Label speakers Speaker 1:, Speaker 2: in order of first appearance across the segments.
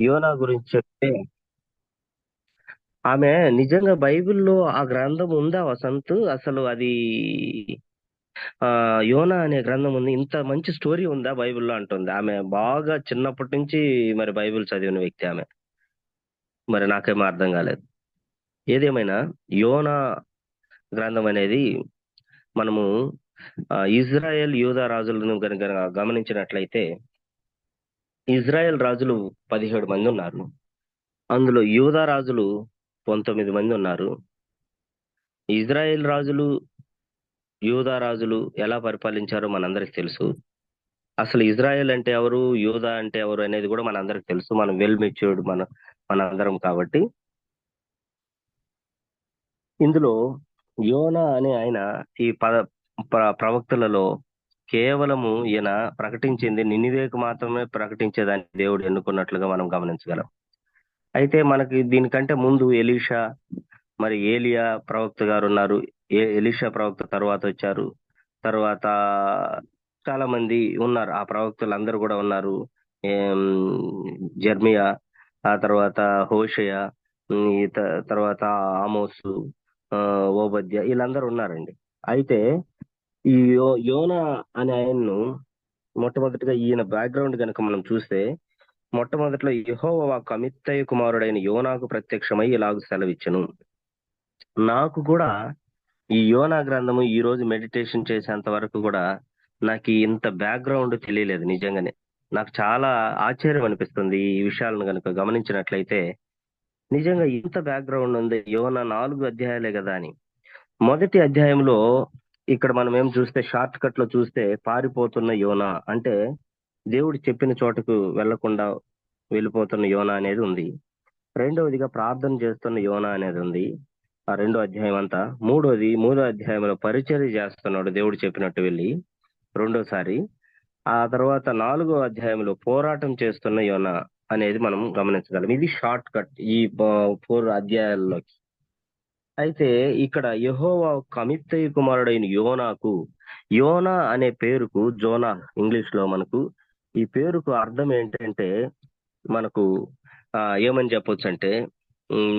Speaker 1: యోనా గురించి చెప్తే ఆమె నిజంగా బైబిల్లో ఆ గ్రంథం ఉందా వసంత్? అసలు అది యోనా అనే గ్రంథం ఉంది, ఇంత మంచి స్టోరీ ఉందా బైబిల్లో అంటుంది. ఆమె బాగా చిన్నప్పటి నుంచి మరి బైబిల్ చదివిన వ్యక్తి ఆమె. మరి నాకేమో అర్థం కాలేదు. ఏదేమైనా యోనా గ్రంథం అనేది మనము ఇజ్రాయెల్ యూదా రాజులను గనుక గమనించినట్లయితే ఇజ్రాయెల్ రాజులు 17 మంది ఉన్నారు. అందులో యూదా రాజులు 19 మంది ఉన్నారు. ఇజ్రాయెల్ రాజులు, యూదా రాజులు ఎలా పరిపాలించారో మనందరికి తెలుసు. అసలు ఇజ్రాయెల్ అంటే ఎవరు, యూదా అంటే ఎవరు అనేది కూడా మనందరికి తెలుసు. మనం వెల్ మెచ్యూర్డ్ మనందరం కాబట్టి. ఇందులో యోనా అనే ఆయన ఈ ప్రవక్తలలో కేవలము ఈయన ప్రకటించింది నినివేకు మాత్రమే ప్రకటించేదాన్ని దేవుడు ఎన్నుకున్నట్లుగా మనం గమనించగలం. అయితే మనకి దీనికంటే ముందు ఎలీషా, మరి ఏలియా ప్రవక్త గారు ఉన్నారు. ఎలీషా ప్రవక్త తర్వాత వచ్చారు. తర్వాత చాలా మంది ఉన్నారు, ఆ ప్రవక్తలు అందరూ కూడా ఉన్నారు. ఏం, జెర్మియా, ఆ తర్వాత హోషేయ, తర్వాత ఆమోసు, ఓబద్య, వీళ్ళందరూ ఉన్నారండి. అయితే ఈ యోనా అనే ఆయన్ను మొట్టమొదటిగా ఈయన బ్యాక్గ్రౌండ్ గనక మనం చూస్తే, మొట్టమొదట్లో యెహోవా వాక్కు అమిత్తయి కుమారుడైన యోనాకు ప్రత్యక్షమై ఇలాగు సెలవిచ్చెను. నాకు కూడా ఈ యోనా గ్రంథము ఈ రోజు మెడిటేషన్ చేసేంత వరకు కూడా నాకు ఇంత బ్యాక్గ్రౌండ్ తెలియలేదు నిజంగానే. నాకు చాలా ఆశ్చర్యం అనిపిస్తుంది ఈ విషయాలను గనుక గమనించినట్లయితే. నిజంగా ఇంత బ్యాక్గ్రౌండ్ ఉంది యోనా 4 అధ్యాయాలే కదా అని. మొదటి అధ్యాయంలో ఇక్కడ మనం ఏం చూస్తే, షార్ట్ కట్ లో చూస్తే పారిపోతున్న యోనా అంటే దేవుడు చెప్పిన చోటకు వెళ్లకుండా వెళ్ళిపోతున్న యోనా అనేది ఉంది. రెండవదిగా ప్రార్థన చేస్తున్న యోనా అనేది ఉంది ఆ రెండో అధ్యాయం అంతా. మూడో అధ్యాయంలో పరిచర్య చేస్తున్నాడు దేవుడు చెప్పినట్టు వెళ్ళి రెండోసారి. ఆ తర్వాత 4వ అధ్యాయంలో పోరాటం చేస్తున్న యోనా అనేది మనం గమనించగలం. ఇది షార్ట్ కట్ ఈ 4 అధ్యాయాల్లో. అయితే ఇక్కడ యెహోవా అమిత్తయి కుమారుడైన యోనాకు, యోనా అనే పేరుకు జోనా ఇంగ్లీష్ లో మనకు ఈ పేరుకు అర్థం ఏంటంటే మనకు ఏమని చెప్పొచ్చు అంటే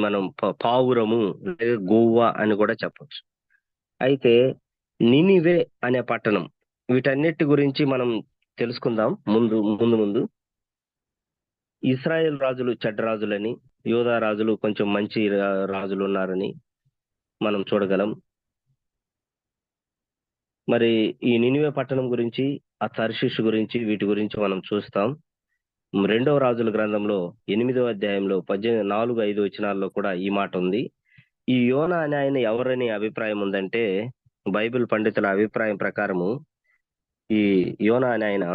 Speaker 1: మనం పావురము లేదా గోవ అని కూడా చెప్పొచ్చు. అయితే నినివే అనే పట్టణం, వీటన్నిటి గురించి మనం తెలుసుకుందాం ముందు ముందు ముందు. ఇస్రాయేల్ రాజులు చెడ్డ రాజులని, యోధా రాజులు కొంచెం మంచి రాజులు ఉన్నారని మనం చూడగలం. మరి ఈ నినివే పట్టణం గురించి, ఆ తర్షీషు గురించి, వీటి గురించి మనం చూస్తాం. రెండవ రాజుల గ్రంథంలో 8వ అధ్యాయంలో 4, 5 వచనాల్లో కూడా ఈ మాట ఉంది. ఈ యోనా అనే ఆయన ఎవరని అభిప్రాయం ఉందంటే, బైబిల్ పండితుల అభిప్రాయం ప్రకారము ఈ యోనా అనే ఆయన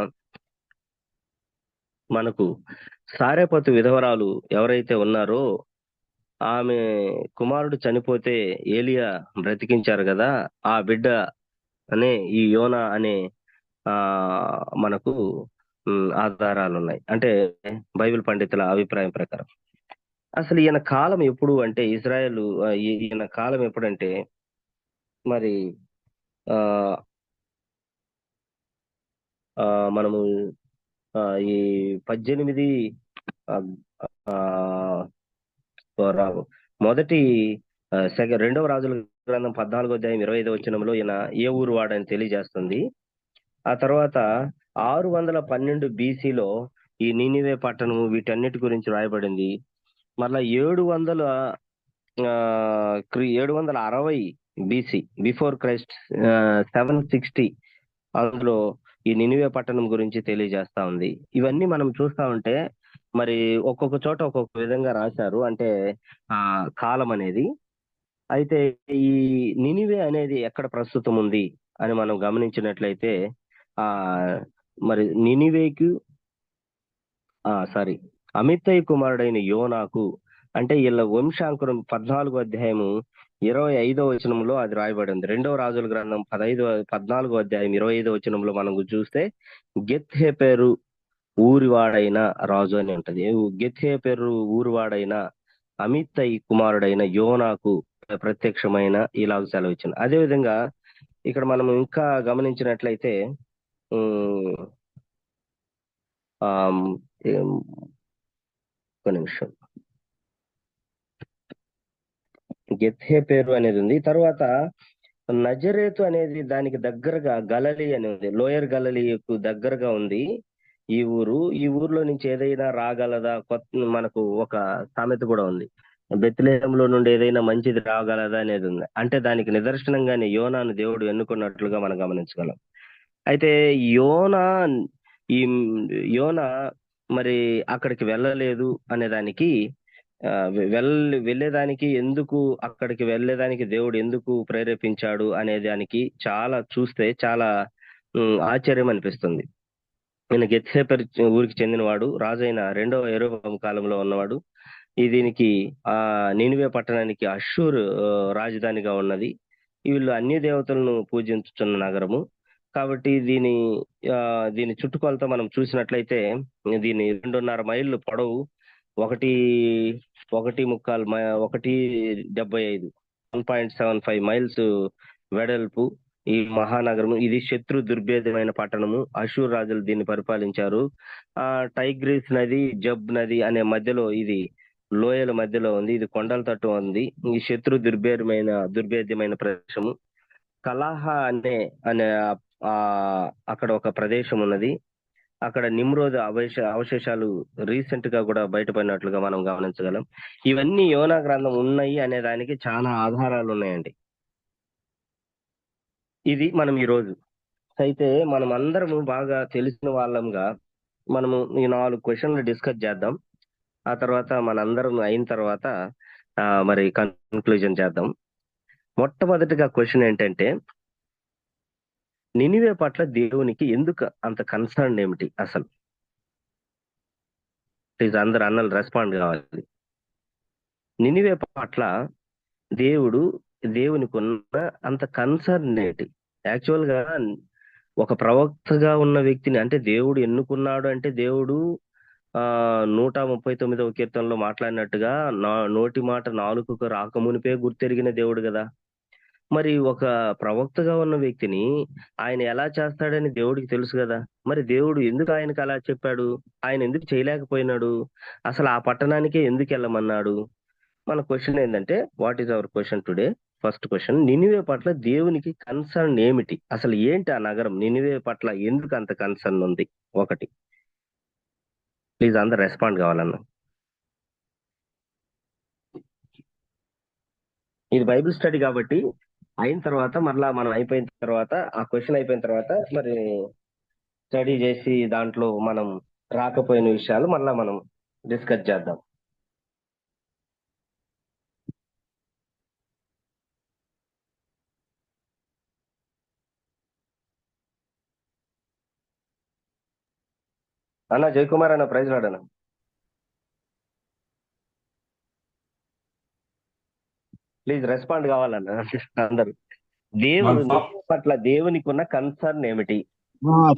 Speaker 1: మనకు సారెపతు విధవరాలు ఎవరైతే ఉన్నారో ఆమె కుమారుడు చనిపోతే ఏలియా బ్రతికించారు కదా, ఆ బిడ్డ అనే ఈ యోనా అనే ఆ మనకు ఆధారాలు ఉన్నాయి. అంటే బైబిల్ పండితుల అభిప్రాయం ప్రకారం. అసలు ఈయన కాలం ఎప్పుడు అంటే ఇజ్రాయెల్, ఈయన కాలం ఎప్పుడంటే మరి ఆ ఆ మనము ఆ ఈ 18 ఆ, ఆ, రా- మొదటి రెండవ రాజుల గ్రంథం 14వ అధ్యాయం 25వ వచనంలో ఈయన ఏ ఊరు వాడని తెలియజేస్తుంది. ఆ తర్వాత 612 బీసీలో ఈ నీనివే పట్టణం వీటన్నిటి గురించి రాయబడింది. మళ్ళా 760 బీసీ బిఫోర్ క్రైస్ట్, 760 అందులో ఈ నినివే పట్టణం గురించి తెలియజేస్తా ఉంది. ఇవన్నీ మనం చూస్తా ఉంటే మరి ఒక్కొక్క చోట ఒక్కొక్క విధంగా రాశారు అంటే ఆ కాలం అనేది. అయితే ఈ నినివే అనేది ఎక్కడ ప్రస్తుతం ఉంది అని మనం గమనించినట్లయితే ఆ మరి నినివేకు సారీ అమిత్తయి కుమారుడైన యోనాకు అంటే వీళ్ళ వంశాంకురం 14వ అధ్యాయము 25వ వచనంలో అది రాయబడింది. రెండవ రాజుల గ్రంథం 14వ అధ్యాయం 25వ వచనంలో మనం చూస్తే గెత్హేపెరు ఊరివాడైన రాజు అని ఉంటది. గెత్హేపెరు ఊరివాడైన అమిత్తయి కుమారుడైన యోనాకు ప్రత్యక్షమైన ఇలాగ సెలవిచ్చింది. అదే విధంగా ఇక్కడ మనం ఇంకా గమనించినట్లయితే ఉమ్, ఆమ్, ఏం, ఒక నిమిషం. గెత్సేపేరు అనేది ఉంది. తర్వాత నజరేతు అనేది దానికి దగ్గరగా గలలి అని ఉంది. లోయర్ గలలికు దగ్గరగా ఉంది ఈ ఊరు. ఈ ఊర్లో నుంచి ఏదైనా రాగలదా? మనకు ఒక సామెత కూడా ఉంది, బెత్లెహేంలో నుండి ఏదైనా మంచిది రాగలదా అనేది ఉంది. అంటే దానికి నిదర్శనంగానే యోనాను దేవుడు ఎన్నుకున్నట్లుగా మనం గమనించగలం. అయితే యోనా ఈ యోన మరి అక్కడికి వెళ్ళలేదు అనే దానికి వెళ్ళేదానికి ఎందుకు, అక్కడికి వెళ్ళేదానికి దేవుడు ఎందుకు ప్రేరేపించాడు అనే దానికి చాలా చూస్తే చాలా ఆశ్చర్యం అనిపిస్తుంది. ఈయన గెత్సేపర్ ఊరికి చెందినవాడు, రాజైన రెండవ యెరోబెయాము కాలంలో ఉన్నవాడు. దీనికి నినివే పట్టణానికి అష్షూర్ రాజధానిగా ఉన్నది. వీళ్ళు అన్య దేవతలను పూజించుతున్న నగరము. కాబట్టి దీని చుట్టుకొలత మనం చూసినట్లయితే దీని 2.5 మైళ్ళు పొడవు, 1.75 1.75 మైల్స్ వెడల్పు ఈ మహానగరము. ఇది శత్రు దుర్భేద్యమైన పట్టణము. అషూర్ రాజులు దీన్ని పరిపాలించారు. టైగ్రీస్ నది, జబ్ నది అనే మధ్యలో, ఇది లోయల మధ్యలో ఉంది. ఇది కొండల తట్టు ఉంది. ఈ శత్రు దుర్భేద్యమైన ప్రదేశము. కలాహ అనే అక్కడ ఒక ప్రదేశం ఉన్నది. అక్కడ నిమ్రోద్ అవశేషాలు రీసెంట్ గా కూడా బయటపడినట్లుగా మనం గమనించగలం. ఇవన్నీ యోనా గ్రంథం ఉన్నాయి అనే దానికి చాలా ఆధారాలు ఉన్నాయండి. ఇది మనం ఈ రోజు అయితే మనం అందరము బాగా తెలిసిన వాళ్ళంగా మనము ఈ 4 క్వశ్చన్లు డిస్కస్ చేద్దాం. ఆ తర్వాత మనందరం అయిన తర్వాత మరి కన్క్లూజన్ చేద్దాం. మొట్టమొదటిగా క్వశ్చన్ ఏంటంటే, నినివే పట్ల దేవునికి ఎందుకు అంత కన్సర్న్ ఏమిటి అసలు? ప్లీజ్ అందరు అన్నలు రెస్పాండ్ కావాలి. నినివే పట్ల దేవునికి ఉన్న అంత కన్సర్న్ ఏంటి? యాక్చువల్ గా ఒక ప్రవక్తగా ఉన్న వ్యక్తిని, అంటే దేవుడు ఎన్నుకున్నాడు అంటే, దేవుడు 139వ కీర్తనలో మాట్లాడినట్టుగా నోటి మాట నాలుకకు రాకమునిపే గుర్తెరిగిన దేవుడు కదా. మరి ఒక ప్రవక్తగా ఉన్న వ్యక్తిని ఆయన ఎలా చేస్తాడని దేవుడికి తెలుసు కదా. మరి దేవుడు ఎందుకు ఆయనకు అలా చెప్పాడు? ఆయన ఎందుకు చేయలేకపోయినాడు? అసలు ఆ పట్టణానికే ఎందుకు వెళ్ళమన్నాడు? మన క్వశ్చన్ ఏంటంటే, what is our question today? First question, Nineveh పట్ల దేవునికి కన్సర్న్ ఏమిటి? అసలు ఏంటి ఆ నగరం? నినివే పట్ల ఎందుకు అంత కన్సర్న్ ఉంది? ఒకటి, ప్లీజ్ అందరు రెస్పాండ్ కావాలన్న. ఇది బైబిల్ స్టడీ కాబట్టి అయిన తర్వాత మరలా మనం అయిపోయిన తర్వాత, ఆ క్వశ్చన్ అయిపోయిన తర్వాత మరి స్టడీ చేసి దాంట్లో మనం రాకపోయిన విషయాలు మరలా మనం డిస్కస్ చేద్దాం. అన్న జయకుమార్ అన్న, ప్రైజ్ రాడన్న. ప్లీజ్ రెస్పాండ్ కావాలన్న అందరు. దేవుడు పట్ల దేవునికి ఉన్న కన్సర్న్ ఏమిటి?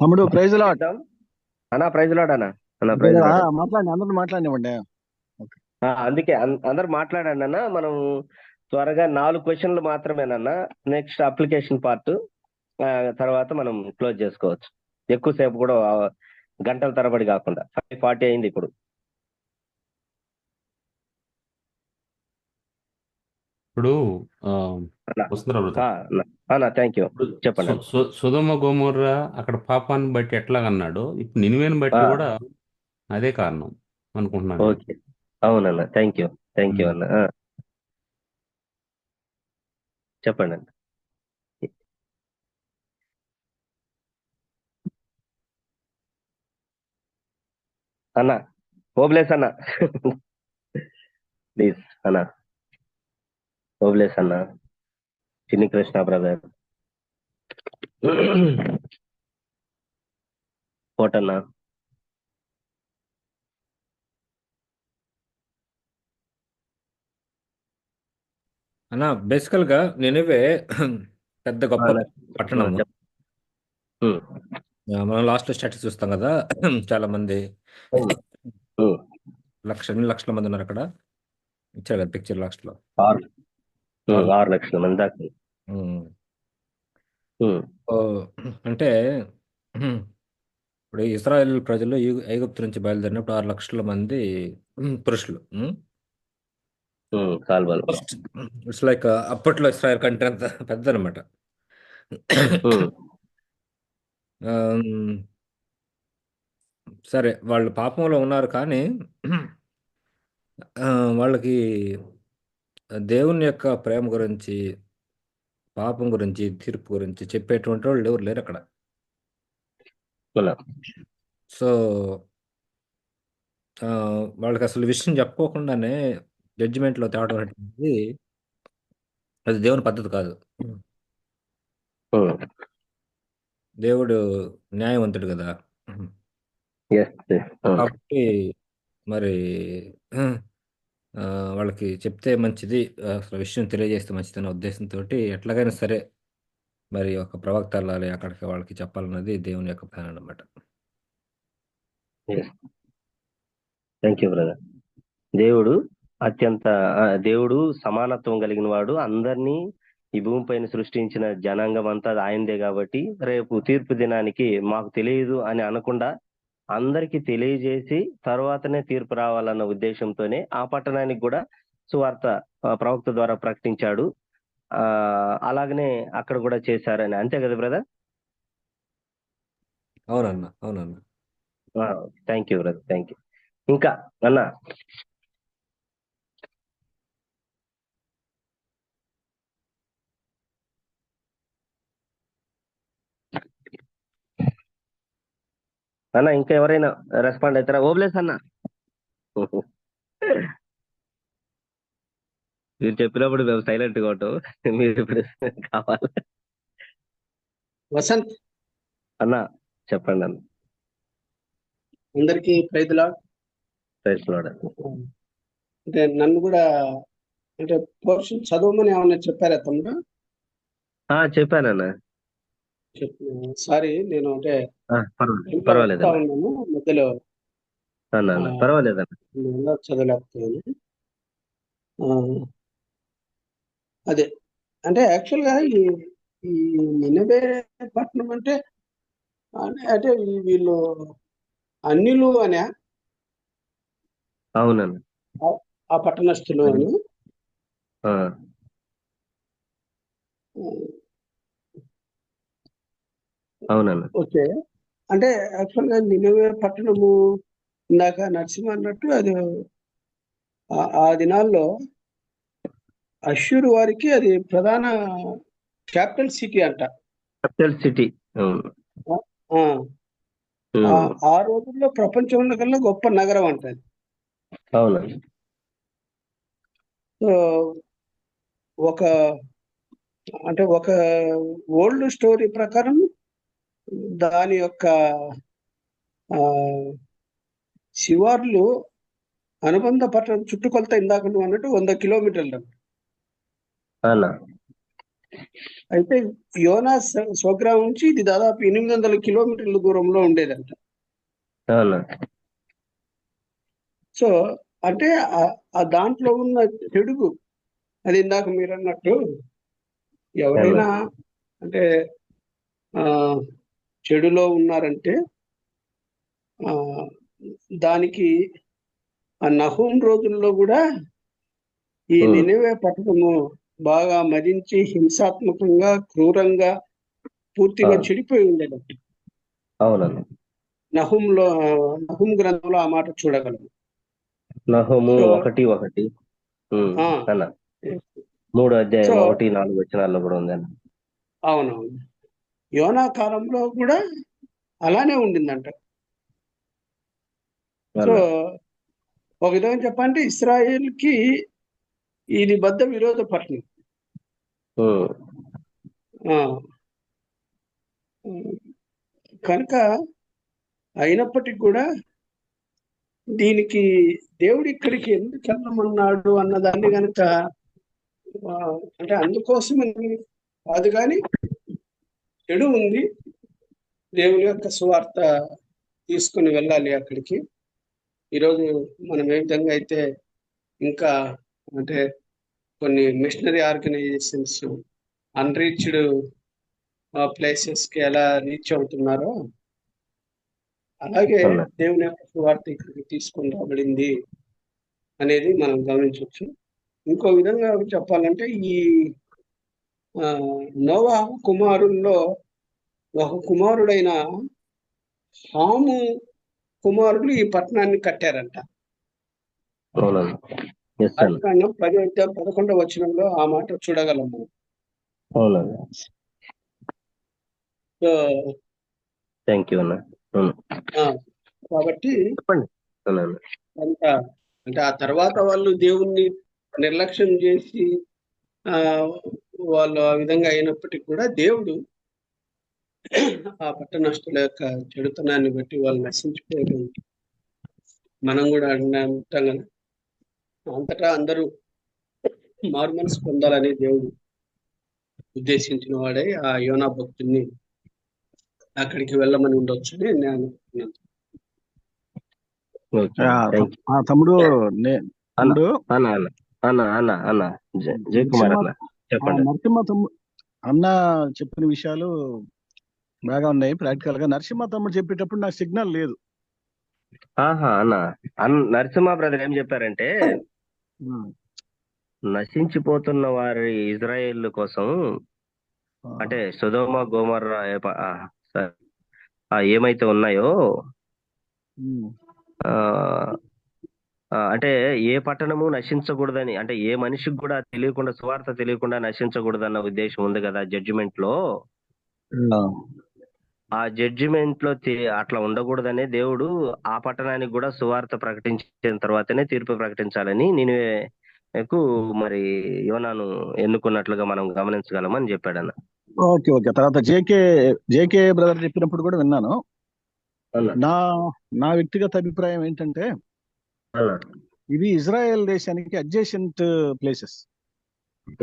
Speaker 2: తమ్ముడు ప్రైజ్ లార్డ్
Speaker 1: అన్న. ప్రైజ్ లార్డ్ అన్న. అన్న ప్రైజ్ లార్డ్.
Speaker 2: మాట్లాడండి, అందరూ మాట్లాడివ్వండి.
Speaker 1: అందుకే అందరు మాట్లాడండి అన్న. మనం త్వరగా 4 క్వశ్చన్లు మాత్రమేనన్నా. నెక్స్ట్ అప్లికేషన్ పార్ట్ తర్వాత మనం క్లోజ్ చేసుకోవచ్చు. ఎక్కువసేపు కూడా గంటల తరబడి కాకుండా. 5:40 అయింది ఇప్పుడు. థ్యాంక్ యూ, చెప్పండి.
Speaker 3: సొదొమ గొమొర్రా అక్కడ పాపాన్ని బట్టి ఎట్లా అన్నాడు, ఇప్పుడు నినివేని బట్టి కూడా అదే కారణం అనుకుంటున్నాను.
Speaker 1: ఓకే, అవునన్న. థ్యాంక్ యూ అన్న. చెప్పండి అన్న. అన్న ఓబ్లేస్ అన్న ప్లీజ్ అన్న. ఓబ్లేస్ అన్న, చిన్ని కృష్ణ బ్రదర్, కోటన్న.
Speaker 4: అన్న బేసికల్ గా నినివే పెద్ద గొప్ప పట్టణం. మనం లాస్ట్ స్టాటిస్ చూస్తాం కదా, చాలా మంది లక్షల మంది ఉన్నారు అక్కడ. ఇచ్చారు కదా పిక్చర్ లాస్ట్ లో
Speaker 1: 6 లక్షల మంది దాకా.
Speaker 4: అంటే ఇప్పుడు ఇజ్రాయెల్ ప్రజలు ఐగుప్తు నుంచి బయలుదేరినప్పుడు 6 లక్షల మంది పురుషులు.
Speaker 1: కాల్వలు.
Speaker 4: ఫస్ట్ ఇట్స్ లైక్ అప్పట్లో ఇస్రాయల్ కంట్రీ అంత పెద్దదన్నమాట.
Speaker 1: ఉమ్,
Speaker 4: ఆమ్, సరే వాళ్ళు పాపంలో ఉన్నారు కానీ వాళ్ళకి దేవుని యొక్క ప్రేమ గురించి, పాపం గురించి, తీర్పు గురించి చెప్పేటువంటి వాళ్ళు ఎవరు లేరు అక్కడ.
Speaker 1: అవునా?
Speaker 4: సో వాళ్ళకి అసలు విషయం చెప్పుకోకుండానే జడ్జిమెంట్లో తేవడం అనేటువంటిది అది దేవుని పద్ధతి కాదు.
Speaker 1: ఉమ్,
Speaker 4: దేవుడు న్యాయవంతుడు కదా.
Speaker 1: yes, yes, అవును.
Speaker 4: కాబట్టి మరి ఆ, వాళ్ళకి చెప్తే మంచిది, అసలు విషయం తెలియజేస్తే మంచిది అనే ఉద్దేశంతో ఎట్లాగైనా సరే మరి ఒక ప్రవక్త వెళ్ళాలి అక్కడికి, వాళ్ళకి చెప్పాలన్నది దేవుని యొక్క ప్లాన్ అన్నమాట.
Speaker 1: Yes. Thank you brother. దేవుడు అత్యంత దేవుడు సమానత్వం కలిగిన వాడు. అందరినీ ఈ భూమి పైన సృష్టించిన జనాంగం అంతా ఆయనదే కాబట్టి రేపు తీర్పు దినానికి మాకు తెలియదు అని అనకుండా అందరికీ తెలియజేసి తర్వాతనే తీర్పు రావాలన్న ఉద్దేశంతోనే ఆ పట్టణానికి కూడా సువార్త ప్రవక్త ద్వారా ప్రకటించాడు. అలాగనే అక్కడ కూడా చేశారని, అంతే కదా బ్రదర్?
Speaker 4: అవునన్నా, అవునన్నా.
Speaker 1: Thank you brother, thank you. ఇంకా అన్న, అన్న ఇంకా ఎవరైనా రెస్పాండ్ అవుతారా? ఓబ్లేస్ అన్న, మీరు చెప్పినప్పుడు మేము సైలెంట్ గా ఉంటాం. మీరు ఇప్పుడు కావాలి
Speaker 5: వసంత్,
Speaker 1: అన్న, చెప్పండి అన్న.
Speaker 5: అందరికీ ప్రైజ్లా.
Speaker 1: Praise lord.
Speaker 5: అంటే నన్ను కూడా అంటే పోర్షన్ చదవమని ఏమన్నా చెప్పారా తమ్ముడు?
Speaker 1: చెప్పానన్న.
Speaker 5: సారీ, నేను అంటే
Speaker 1: పర్వాలేదు,
Speaker 5: ఇంకా వస్తా
Speaker 1: పర్వాలేదన్న.
Speaker 5: ఉన్నాను మధ్యలో
Speaker 1: అన్న పర్వాలేదన్న.
Speaker 5: నేను చదవలేకపోయాను. అదే అంటే యాక్చువల్గా ఈ ఈ నినవే పట్టణం అంటే అంటే వీళ్ళు అన్యులు అనే
Speaker 1: అవునన్న.
Speaker 5: ఆ పట్టణస్థులు అని.
Speaker 1: అవునన్న.
Speaker 5: ఓకే, అంటే యాక్చువల్గా నినవే పట్టణము ఇందాక నరసింహ అన్నట్టు అది ఆ దినాల్లో అష్షూరు వారికి అది ప్రధాన క్యాపిటల్ సిటీ అంట.
Speaker 1: Capital city.
Speaker 5: ఆ రోజుల్లో ప్రపంచంలో కల్లా గొప్ప నగరం అంట అది.
Speaker 1: అవునండి.
Speaker 5: సో ఒక అంటే ఒక ఓల్డ్ స్టోరీ ప్రకారం దాని యొక్క శివార్లు అనుబంధ పట్టణం చుట్టుకొలత ఇందాక నువ్వు అన్నట్టు 100 కిలోమీటర్లు. అయితే యోనా స్వగ్రామం నుంచి ఇది దాదాపు 800 కిలోమీటర్ల దూరంలో ఉండేదంట. సో అంటే ఆ దాంట్లో ఉన్న చెడుగు, అది ఇందాక మీరు అన్నట్టు ఎవరైనా అంటే చెడులో ఉన్నారంటే దానికి ఆ నహూం రోజుల్లో కూడా ఈ నినవే పట్టణము బాగా మదించి హింసాత్మకంగా, క్రూరంగా, పూర్తిగా చెడిపోయి ఉండేది.
Speaker 1: అవునండి.
Speaker 5: నహూం గ్రంథంలో ఆ మాట చూడగలము.
Speaker 1: నహూము 1:1 అన్న 3 అధ్యాయం 1-4 వచనాల్లో కూడా ఉంది అన్న.
Speaker 5: అవునవును, యోనా కాలంలో కూడా అలానే ఉండిందంట. సో ఒక విధంగా చెప్పాలంటే ఇస్రాయేల్ కి ఇది బద్ద విరోధ పట్టణం. కనుక అయినప్పటికీ కూడా దీనికి దేవుడు ఇక్కడికి ఎందుకు వెళ్ళమన్నాడు అన్నదాన్ని కనుక అంటే అందుకోసమని కాదు, కానీ చెడు ఉంది, దేవుని యొక్క సువార్త తీసుకుని వెళ్ళాలి అక్కడికి. ఈరోజు మనం ఏ విధంగా అయితే ఇంకా అంటే కొన్ని మిషనరీ ఆర్గనైజేషన్స్ అన్రీచ్డ్ ప్లేసెస్కి ఎలా రీచ్ అవుతున్నారో అలాగే దేవుని యొక్క సువార్త ఇక్కడికి తీసుకొని రాబడింది అనేది మనం గమనించవచ్చు. ఇంకో విధంగా చెప్పాలంటే ఈ ఆ, నోవాహు కుమారుల్లో ఒక కుమారుడైన హాము కుమారులు ఈ పట్టణాన్ని కట్టారంట.
Speaker 1: అవునండి. ఎస్ అన్న.
Speaker 5: ఆదికాండం 11వ వచనంలో ఆ మాట చూడగలం మనం.
Speaker 1: అవునండి.
Speaker 5: సో
Speaker 1: థ్యాంక్ యూ అన్న. అవును.
Speaker 5: ఆ, కాబట్టి
Speaker 1: చెప్పండి. అవునండి.
Speaker 5: అంత అంటే ఆ తర్వాత వాళ్ళు దేవుణ్ణి నిర్లక్ష్యం చేసి ఆ వాళ్ళు ఆ విధంగా అయినప్పటికీ కూడా దేవుడు ఆ పట్టణస్తుల యొక్క చెడుతనాన్ని బట్టి వాళ్ళు నశించిపోవడం మనం కూడా అంటాం కదా, అంతటా అందరూ మారు మనసు పొందాలని దేవుడు ఉద్దేశించిన వాడే ఆ యోనా భక్తుల్ని అక్కడికి వెళ్ళమని ఉండొచ్చు అని నేను అనుకుంటున్నాను.
Speaker 1: ఓకే అన్న. థ్యాంక్ యూ
Speaker 2: తమ్ముడు
Speaker 1: అన్న.
Speaker 2: తమ్ముడు
Speaker 1: అన్న అన్న అన్న అన్న అన్న జయకుమార్
Speaker 2: నరసింహ
Speaker 1: అన్న చెప్పండి.
Speaker 2: నరసింహ తమ్ముడు అన్న చెప్పిన విషయాలు బాగా ఉన్నాయి. ప్రాక్టికల్ గా నరసింహ తమ్ముడు చెప్పేటప్పుడు నాకు సిగ్నల్ లేదు.
Speaker 1: ఆహా అన్న నరసింహ బ్రదర్ ఏం చెప్పారంటే,
Speaker 2: ఉమ్.
Speaker 1: నశించిపోతున్న వారి ఇజ్రాయేల్ కోసం,
Speaker 2: ఆ,
Speaker 1: అంటే సొదొమ గొమొర్రా ఏమైతే ఉన్నాయో
Speaker 2: ఉమ్.
Speaker 1: ఆ అంటే ఏ పట్టణము నశించకూడదని, అంటే ఏ మనిషికి కూడా తెలియకుండా, సువార్త తెలియకుండా నశించకూడదన్న ఉద్దేశం ఉంది కదా జడ్జిమెంట్ లో.
Speaker 2: ఆ,
Speaker 1: ఆ జడ్జిమెంట్ లో అట్లా ఉండకూడదనే దేవుడు ఆ పట్టణానికి కూడా సువార్త ప్రకటించిన తర్వాతనే తీర్పు ప్రకటించాలని నినివేకు మరి యోనాను ఎన్నుకున్నట్లుగా మనం గమనించగలమని చెప్పాడన్న.
Speaker 2: Okay okay. తర్వాత జేకే బ్రదర్ చెప్పినప్పుడు కూడా విన్నాను.
Speaker 1: అన్న
Speaker 2: నా నా వ్యక్తిగత అభిప్రాయం ఏంటంటే
Speaker 1: అన్న
Speaker 2: ఇవి ఇజ్రాయెల్ దేశానికి అడ్జసెంట్ ప్లేసెస్.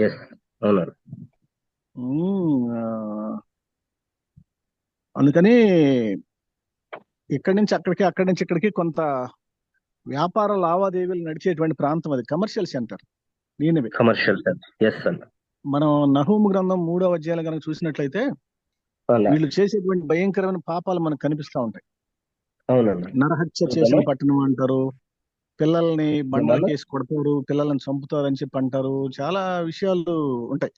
Speaker 1: ఎస్ అవునన్న.
Speaker 2: అందుకని ఇక్కడి నుంచి అక్కడికి, అక్కడి నుంచి ఇక్కడికి కొంత వ్యాపార లావాదేవీలు నడిచేటువంటి ప్రాంతం. అది కమర్షియల్ సెంటర్ నీనెవే.
Speaker 1: కమర్షియల్ ఎస్ అన్న.
Speaker 2: మనం నహూము గ్రంథం 3వ అధ్యాయం కనుక చూసినట్లయితే
Speaker 1: అన్న
Speaker 2: వీళ్ళు చేసేటువంటి భయంకరమైన పాపాలు మనకు కనిపిస్తా ఉంటాయి.
Speaker 1: అవునన్న.
Speaker 2: నరహత్య చేసిన పట్టణం అంటారు, పిల్లల్ని బండలకేసి కొడతారు, పిల్లల్ని చంపుతారు అని చెప్పి అంటారు. చాలా విషయాలు ఉంటాయి.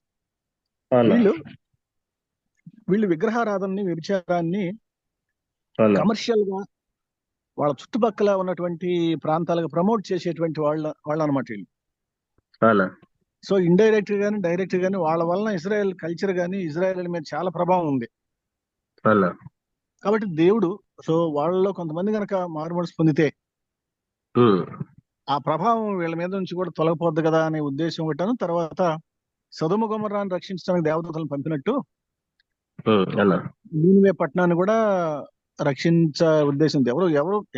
Speaker 1: అవునా
Speaker 2: వీళ్ళు విగ్రహారాధనని, వ్యభిచారాన్ని
Speaker 1: అవునా
Speaker 2: కమర్షియల్ గా వాళ్ళ చుట్టుపక్కల ఉన్నటువంటి ప్రాంతాలకు ప్రమోట్ చేసేటువంటి వాళ్ళు అనమాట వీళ్ళు.
Speaker 1: అవునా
Speaker 2: సో ఇండైరెక్ట్ గానీ డైరెక్ట్ గానీ వాళ్ళ వలన ఇజ్రాయెల్ కల్చర్ గానీ ఇజ్రాయెల్ మీద చాలా ప్రభావం ఉంది.
Speaker 1: అవునా
Speaker 2: కాబట్టి దేవుడు వాళ్ళలో కొంతమంది కనుక మారుమనసు పొందితే ఆ ప్రభావం వీళ్ళ మీద నుంచి కూడా తొలగిపోద్ది కదా అనే ఉద్దేశం ఒకటాను. తర్వాత సొదొమ గొమొర్రాను రక్షించడానికి దేవదూతలను పంపినట్టు
Speaker 1: అన్నా
Speaker 2: నీనివే పట్టణాన్ని కూడా రక్షించ ఉద్దేశంతో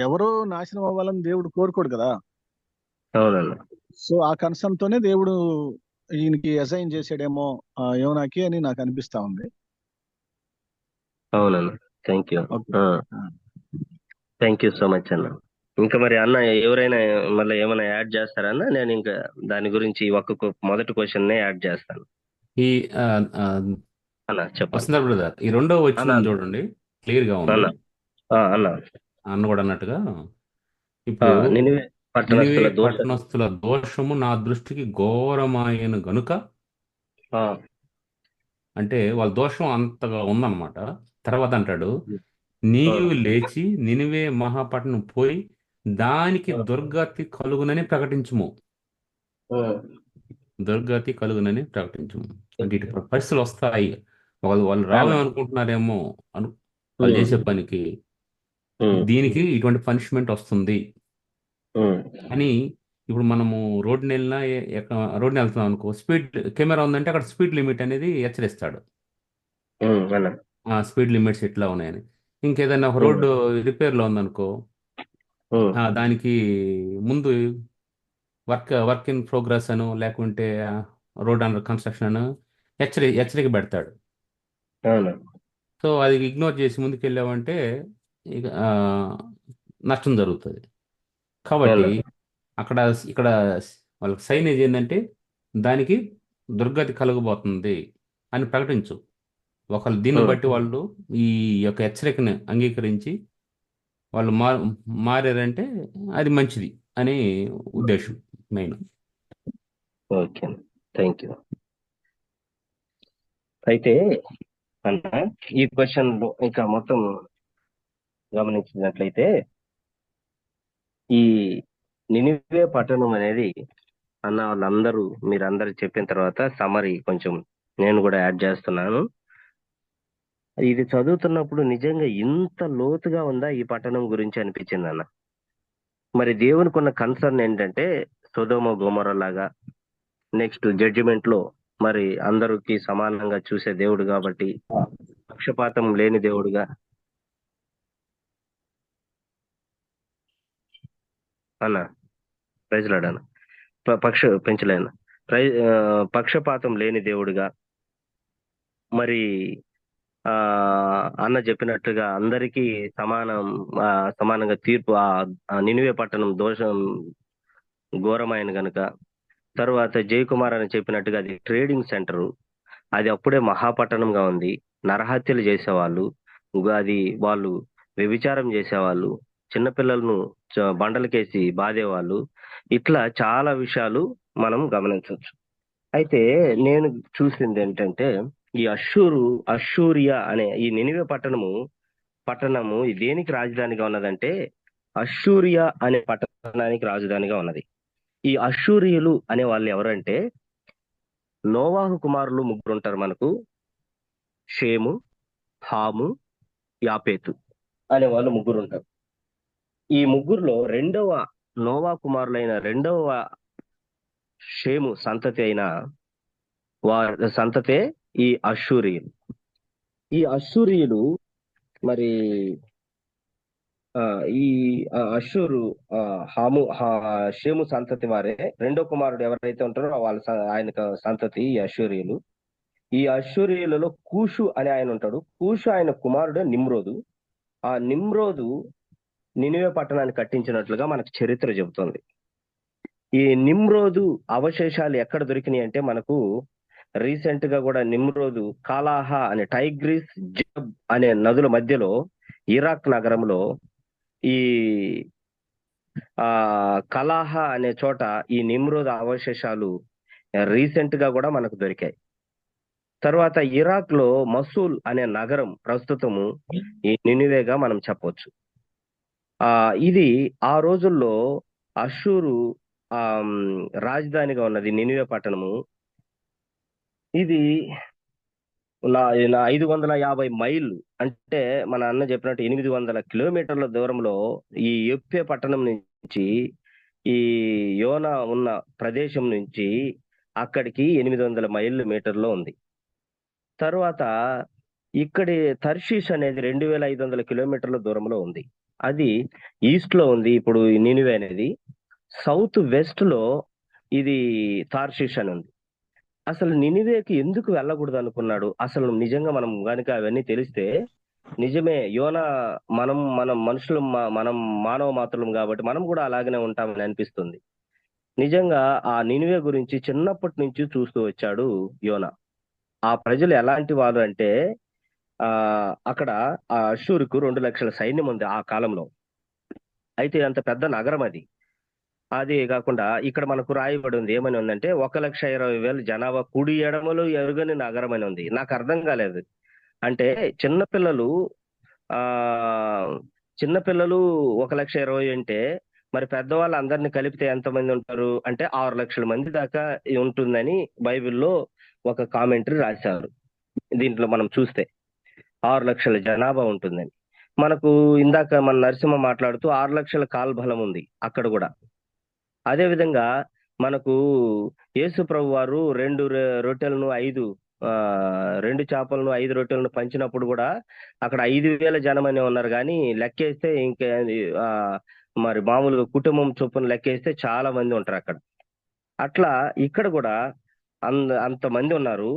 Speaker 2: ఎవరు నాశనం అవ్వాలని దేవుడు కోరుకోడు కదా.
Speaker 1: అవునన్నా
Speaker 2: సో ఆ కన్సర్న్ తోనే దేవుడు ఈయనకి అసైన్ చేసాడేమో యోనాకి అని నాకు అనిపిస్తా ఉంది.
Speaker 1: అవునన్నా. Thank you
Speaker 2: okay.
Speaker 1: Thank you so much అన్న. ఇంకా మరి అన్న ఎవరైనా మళ్ళీ ఏమైనా యాడ్ చేస్తారన్నా? నేను ఇంకా దాని గురించి మొదటి క్వశ్చన్ యాడ్ చేస్తాను.
Speaker 3: ఈ ఆ, ఆ,
Speaker 1: అన్న చెప్పండి
Speaker 3: వసుంధర బ్రదర్, ఈ రెండో
Speaker 1: అన్న.
Speaker 3: వచ్చిన చూడండి, క్లియర్ గా ఉంది.
Speaker 1: అన్న అన్న
Speaker 3: అన్న కూడా అన్నట్టుగా ఇప్పుడు
Speaker 1: నినివే
Speaker 3: నినివే
Speaker 1: పట్టణస్థుల దోష
Speaker 3: పట్టణస్థుల దోషము నా దృష్టికి ఘోరమాయన గనుక,
Speaker 1: ఆ,
Speaker 3: అంటే వాళ్ళ దోషం అంతగా ఉందన్నమాట. తర్వాత అంటాడు,
Speaker 1: ఆ,
Speaker 3: నీవు లేచి నినివే మహాపట్నం పోయి దానికి దుర్గతి కలుగునని ప్రకటించుము.
Speaker 1: ఆ,
Speaker 3: దుర్గతి కలుగునని ప్రకటించుము. అంటే ఇటు పరిస్థితులు వస్తాయి, వాళ్ళు
Speaker 1: అన్న.
Speaker 3: రావేమనుకుంటున్నారేమో వాళ్ళు చేసే పనికి దీనికి ఇటువంటి పనిష్మెంట్ వస్తుంది అని. ఇప్పుడు మనము రోడ్డుని వెళ్ళినా రోడ్డుని వెళ్తున్నాం అనుకో, స్పీడ్ కెమెరా ఉందంటే అక్కడ స్పీడ్ లిమిట్ అనేది హెచ్చరిస్తాడు,
Speaker 1: అన్న
Speaker 3: స్పీడ్ లిమిట్స్ ఇట్లా ఉన్నాయని. ఇంకేదైనా ఒక రోడ్డు రిపేర్లో ఉందనుకో, దానికి ముందు వర్క్ ఇన్ ప్రోగ్రెస్ అను, లేకుంటే రోడ్ అండర్ కన్స్ట్రక్షన్ అను హెచ్చరిక పెడతాడు.
Speaker 1: అవును
Speaker 3: సో అది ఇగ్నోర్ చేసి ముందుకెళ్ళామంటే ఇక నష్టం జరుగుతుంది. కాబట్టి ఇక్కడ వాళ్ళకి సైనేజ్ ఏంటంటే దానికి దుర్గతి కలగబోతుంది అని ప్రకటించు. ఒకళ్ళు దీన్ని బట్టి వాళ్ళు ఈ యొక్క హెచ్చరికను అంగీకరించి వాళ్ళు మారారంటే అది మంచిది అనే ఉద్దేశం. మెయిన్.
Speaker 1: Okay, thank you. అయితే అన్న, ఈ క్వశ్చన్ లో ఇంకా మొత్తం గమనించినట్లయితే, ఈ నినివే పట్టణం అనేది అన్న వాళ్ళందరూ మీరందరూ చెప్పిన తర్వాత సమరీ కొంచెం నేను కూడా యాడ్ చేస్తున్నాను. ఇది చదువుతున్నప్పుడు నిజంగా ఇంత లోతుగా ఉందా ఈ పట్టణం గురించి అనిపించింది అన్న. మరి దేవునికి ఉన్న కన్సర్న్ ఏంటంటే సొదొమ గొమొర్రా లాగా నెక్స్ట్ జడ్జిమెంట్ లో మరి అందరికి సమానంగా చూసే దేవుడు కాబట్టి, పక్షపాతం లేని దేవుడుగా అన్న ప్రజలాడన్న పెంచలేను పక్షపాతం లేని దేవుడుగా, మరి ఆ అన్న చెప్పినట్టుగా అందరికీ సమానంగా తీర్పు ఆ నినివే పట్టణం దోషం ఘోరమైన గనుక, తర్వాత జయకుమార్ అని చెప్పినట్టుగా అది ట్రేడింగ్ సెంటరు, అది అప్పుడే మహాపట్టణంగా ఉంది. నరహత్యలు చేసేవాళ్ళు, అది వాళ్ళు వ్యభిచారం చేసేవాళ్ళు, చిన్నపిల్లలను బండలకేసి బాధేవాళ్ళు, ఇట్లా చాలా విషయాలు మనం గమనించవచ్చు. అయితే నేను చూసింది ఏంటంటే, ఈ అషూరియా అనే ఈ నినివే పట్టణము దేనికి రాజధానిగా ఉన్నదంటే అషూరియా అనే పట్టణానికి రాజధానిగా ఉన్నది. ఈ అషూరియులు అనే వాళ్ళు ఎవరంటే, నోవాహు కుమారులు ముగ్గురు ఉంటారు మనకు, షేము, హాము, యాపేతు అనే వాళ్ళు ముగ్గురు ఉంటారు. ఈ ముగ్గురులో నోవా కుమారులైన రెండవ షేము సంతతి అయిన సంతతే ఈ అషూరియులు. ఈ అషూరియులు మరి ఈ అషూరు షేము సంతతి వారే. రెండో కుమారుడు ఎవరైతే ఉంటారో ఆయన సంతతి ఈ అషూరియులు. ఈ అషూరియులలో కూషు అనే ఆయన ఉంటాడు. కూషు ఆయన కుమారుడు నిమ్రోదు. ఆ నిమ్రోదు నినివే పట్టణాన్ని కట్టించినట్లుగా మనకు చరిత్ర చెబుతుంది. ఈ నిమ్రోదు అవశేషాలు ఎక్కడ దొరికినాయి అంటే, మనకు రీసెంట్ గా కూడా నిమ్రోదు కాలాహా అనే టైగ్రిస్ జబ్ అనే నదుల మధ్యలో ఇరాక్ నగరంలో ఈ కలాహా అనే చోట ఈ నిమ్రోద్ అవశేషాలు రీసెంట్ గా కూడా మనకు దొరికాయి. తర్వాత ఇరాక్ లో మసూల్ అనే నగరం ప్రస్తుతము ఈ నినివేగా మనం చెప్పవచ్చు. ఇది ఆ రోజుల్లో అషూరు రాజధానిగా ఉన్నది నినివే పట్టణము. ఇది 550 మైళ్ళు అంటే మన అన్న చెప్పినట్టు 800 కిలోమీటర్ల దూరంలో ఈ యొప్పే పట్టణం నుంచి, ఈ యోనా ఉన్న ప్రదేశం నుంచి అక్కడికి 800 మీటర్లో ఉంది. తర్వాత ఇక్కడి తర్షీష్ అనేది 2500 కిలోమీటర్ల దూరంలో ఉంది. అది ఈస్ట్ లో ఉంది. ఇప్పుడు నినివే అనేది సౌత్ వెస్ట్ లో ఇది తార్షీష్ అని ఉంది. అసలు నినివేకి ఎందుకు వెళ్ళకూడదు అనుకున్నాడు? అసలు నిజంగా మనం కనుక అవన్నీ తెలిస్తే, నిజమే యోనా మనం మనుషులు, మనం మానవ మాత్రులం కాబట్టి మనం కూడా అలాగనే ఉంటామని అనిపిస్తుంది. నిజంగా ఆ నినివే గురించి చిన్నప్పటి నుంచి చూస్తూ వచ్చాడు యోనా. ఆ ప్రజలు ఎలాంటి వారు అంటే, అక్కడ ఆ అషూరుకు 2 లక్షల సైన్యం ఉంది ఆ కాలంలో. అయితే అంత పెద్ద నగరం అది. అది కాకుండా ఇక్కడ మనకు రాయబడి ఉంది, ఏమని ఉందంటే 1,20,000 జనాభా, కుడి ఎడమలు ఎరుగని నగరం అని ఉంది. నాకు అర్థం కాలేదు. అంటే చిన్నపిల్లలు 1,20,000 అంటే మరి పెద్దవాళ్ళు అందరిని కలిపితే ఎంతమంది ఉంటారు అంటే 6 లక్షల మంది దాకా ఉంటుందని బైబిల్లో ఒక కామెంటరీ రాశారు. దీంట్లో మనం చూస్తే 6 లక్షల జనాభా ఉంటుందని. మనకు ఇందాక మన నరసింహ మాట్లాడుతూ 6 లక్షల కాల్బలం ఉంది అక్కడ కూడా. అదే విధంగా మనకు యేసు ప్రభు వారు 2 రొట్టెలను 2 చేపలను 5 రొట్టెలను పంచినప్పుడు కూడా అక్కడ 5,000 జనమనే ఉన్నారు. కానీ లెక్కేస్తే ఇంకా మరి మామూలుగా కుటుంబం చొప్పున లెక్కేస్తే చాలా మంది ఉంటారు అక్కడ. అట్లా ఇక్కడ కూడా అంతమంది ఉన్నారు.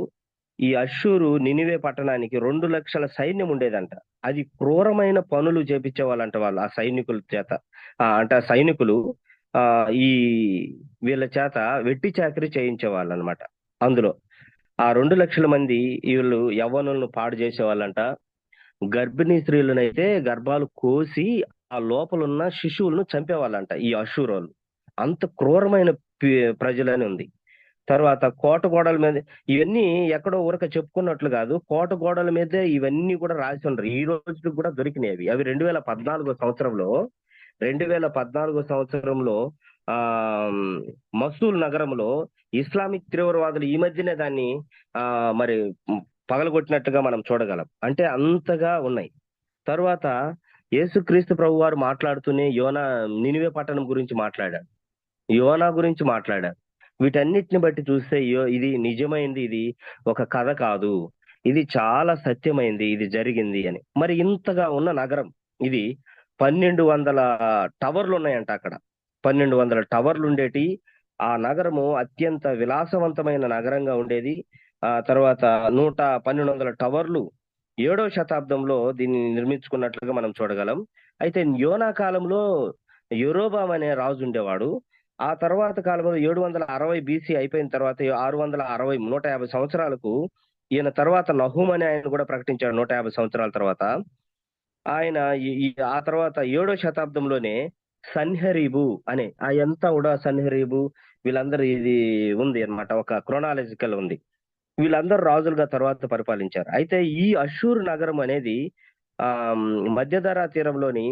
Speaker 1: ఈ అషూరు నినివే పట్టణానికి 2 లక్షల సైన్యం ఉండేదంట. అది క్రూరమైన పనులు చేపించే వాళ్ళంట వాళ్ళు ఆ సైనికుల చేత. అంటే ఆ సైనికులు ఈ వీళ్ళ చేత వెట్టి చాకరీ చేయించే వాళ్ళు అనమాట. అందులో ఆ 2 లక్షల మంది వీళ్ళు యవ్వనులను పాడు చేసే వాళ్ళంట. గర్భిణీ స్త్రీలనైతే గర్భాలు కోసి ఆ లోపల ఉన్న శిశువులను చంపేవాళ్ళంట ఈ అషూరోళ్ళు. అంత క్రూరమైన ప్రజలని ఉంది. తర్వాత కోట గోడల మీద ఇవన్నీ ఎక్కడో ఊరక చెప్పుకున్నట్లు కాదు, కోట గోడల మీదే ఇవన్నీ కూడా రాసి ఉండరు. ఈ రోజుకి కూడా దొరికినాయి అవి 2014 సంవత్సరంలో ఆ మసూల్ నగరంలో ఇస్లామిక్ తీవ్రవాదులు ఈ మధ్యనే దాన్ని మరి పగలగొట్టినట్టుగా మనం చూడగలం. అంటే అంతగా ఉన్నాయి. తర్వాత యేసుక్రీస్తు ప్రభు వారు మాట్లాడుతూనే నినివే పట్టణం గురించి మాట్లాడాడు, యోనా గురించి మాట్లాడాడు. వీటన్నిటిని బట్టి చూస్తే ఇది నిజమైంది, ఇది ఒక కథ కాదు, ఇది చాలా సత్యమైంది, ఇది జరిగింది అని. మరి ఇంతగా ఉన్న నగరం ఇది 1200 టవర్లు ఉన్నాయంట అక్కడ. 1200 టవర్లు ఉండేటి ఆ నగరము అత్యంత విలాసవంతమైన నగరంగా ఉండేది. తర్వాత 1200 టవర్లు 7వ శతాబ్దంలో దీన్ని నిర్మించుకున్నట్లుగా మనం చూడగలం. అయితే యోనా కాలంలో యెరోబాము అనే రాజు ఉండేవాడు. ఆ తర్వాత కాలంలో 760 బీసీ అయిపోయిన తర్వాత 150 సంవత్సరాలకు ఈయన తర్వాత నహూం అనే ఆయన కూడా ప్రకటించాడు. 150 సంవత్సరాల తర్వాత ఆయన ఆ తర్వాత 7వ శతాబ్దంలోనే సన్హెరీబు అనే ఎంత కూడా సన్హెరీబు వీళ్ళందరూ ఇది ఉంది అన్నమాట, ఒక క్రోనాలజికల్ ఉంది. వీళ్ళందరూ రాజులుగా తర్వాత పరిపాలించారు. అయితే ఈ అషూర్ నగరం అనేది మధ్యధరా తీరంలోని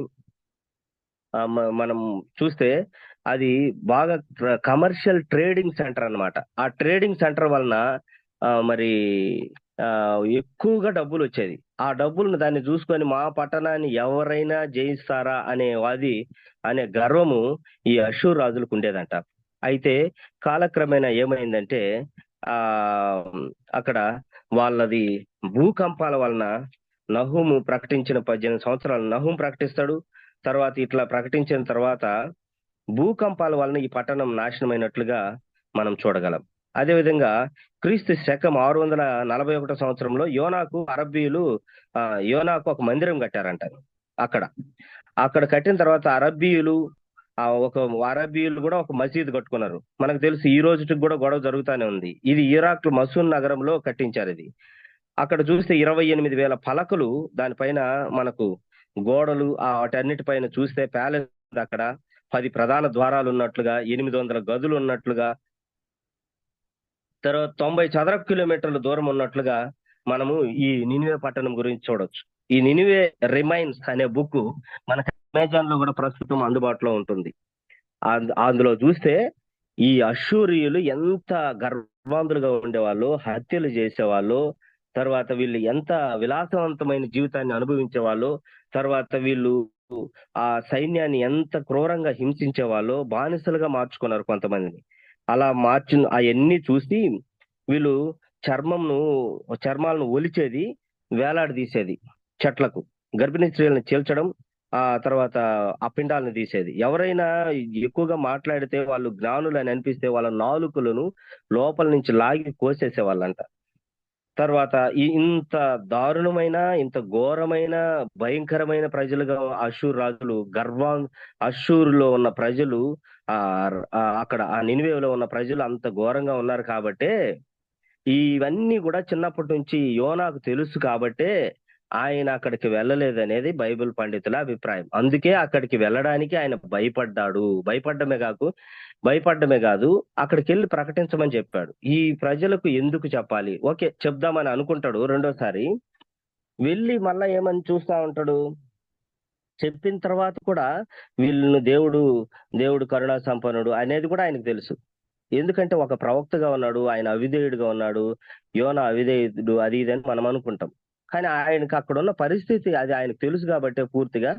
Speaker 1: మనం చూస్తే అది బాగా కమర్షియల్ ట్రేడింగ్ సెంటర్ అన్నమాట. ఆ ట్రేడింగ్ సెంటర్ వలన మరి ఎక్కువగా డబ్బులు వచ్చేది. ఆ డబ్బులను దాన్ని చూసుకొని మా పట్టణాన్ని ఎవరైనా జయిస్తారా అనే గర్వము ఈ అషూర్ రాజులకు ఉండేదంట. అయితే కాలక్రమేణా ఏమైందంటే అక్కడ వాళ్ళది భూకంపాల వలన నహూము ప్రకటించిన 18 సంవత్సరాలు నహూం ప్రకటిస్తాడు. తర్వాత ఇట్లా ప్రకటించిన తర్వాత భూకంపాల వలన ఈ పట్టణం నాశనమైనట్లుగా మనం చూడగలం. అదేవిధంగా క్రీస్తు శకం 641 సంవత్సరంలో యోనాకు ఒక మందిరం కట్టారంట. అక్కడ కట్టిన తర్వాత అరబ్బీయులు కూడా ఒక మసీదు కట్టుకున్నారు. మనకు తెలుసు ఈ రోజుకి కూడా గొడవ జరుగుతూనే ఉంది. ఇది ఇరాక్ మసూల్ నగరంలో కట్టించారు. ఇది అక్కడ చూస్తే 28,000 పలకలు దానిపైన మనకు గోడలు వాటన్నిటిపైన చూస్తే ప్యాలెస్ అక్కడ 10 ప్రధాన ద్వారాలు ఉన్నట్లుగా, 800 గదులు ఉన్నట్లుగా, తర్వాత 90 చదరపు కిలోమీటర్ల దూరం ఉన్నట్లుగా మనము ఈ నినివే పట్టణం గురించి చూడొచ్చు. ఈ నినివే రిమైన్స్ అనే బుక్ మనకు అమెజాన్ లో కూడా ప్రస్తుతం అందుబాటులో ఉంటుంది. అందులో చూస్తే ఈ అషూరియులు ఎంత గర్వాంధులుగా ఉండేవాళ్ళు, హత్యలు చేసేవాళ్ళు, తర్వాత వీళ్ళు ఎంత విలాసవంతమైన జీవితాన్ని అనుభవించేవాళ్ళు, తర్వాత వీళ్ళు ఆ సైన్యాన్ని ఎంత క్రూరంగా హింసించేవాళ్ళు, బానిసలుగా మార్చుకున్నారు కొంతమందిని. అలా అవన్నీ చూసి వీళ్ళు చర్మాలను ఒలిచేది, వేలాడదీసేది చెట్లకు, గర్భిణీ స్త్రీలను చీల్చడం, ఆ తర్వాత ఆ పిండాలను తీసేది. ఎవరైనా ఎక్కువగా మాట్లాడితే వాళ్ళు జ్ఞానులు అని అనిపిస్తే వాళ్ళ నాలుకలను లోపల నుంచి లాగి కోసేసే వాళ్ళంట. తర్వాత ఇంత దారుణమైన, ఇంత ఘోరమైన, భయంకరమైన ప్రజలుగా అషూర్ రాజులు అషూరులో ఉన్న ప్రజలు అక్కడ ఆ నినివేలో ఉన్న ప్రజలు అంత ఘోరంగా ఉన్నారు. కాబట్టే ఇవన్నీ కూడా చిన్నప్పటి నుంచి యోనాకు తెలుసు. కాబట్టే ఆయన అక్కడికి వెళ్ళలేదనేది బైబిల్ పండితుల అభిప్రాయం. అందుకే అక్కడికి వెళ్ళడానికి ఆయన భయపడ్డమే కాదు అక్కడికి వెళ్ళి ప్రకటించమని చెప్పాడు. ఈ ప్రజలకు ఎందుకు చెప్పాలి, ఓకే చెప్దామని అనుకుంటాడు. రెండోసారి వెళ్ళి మళ్ళా ఏమని చూస్తా ఉంటాడు, చెప్పిన తర్వాత కూడా వీళ్ళను దేవుడు కరుణా సంపన్నుడు అనేది కూడా ఆయనకు తెలుసు. ఎందుకంటే ఒక ప్రవక్తగా ఉన్నాడు, ఆయన అవిధేయుడుగా ఉన్నాడు, యోనా అవిధేయుడు, అది ఇది అని మనం అనుకుంటాం. కానీ ఆయనకు అక్కడ ఉన్న పరిస్థితి అది ఆయనకు తెలుసు. కాబట్టి పూర్తిగా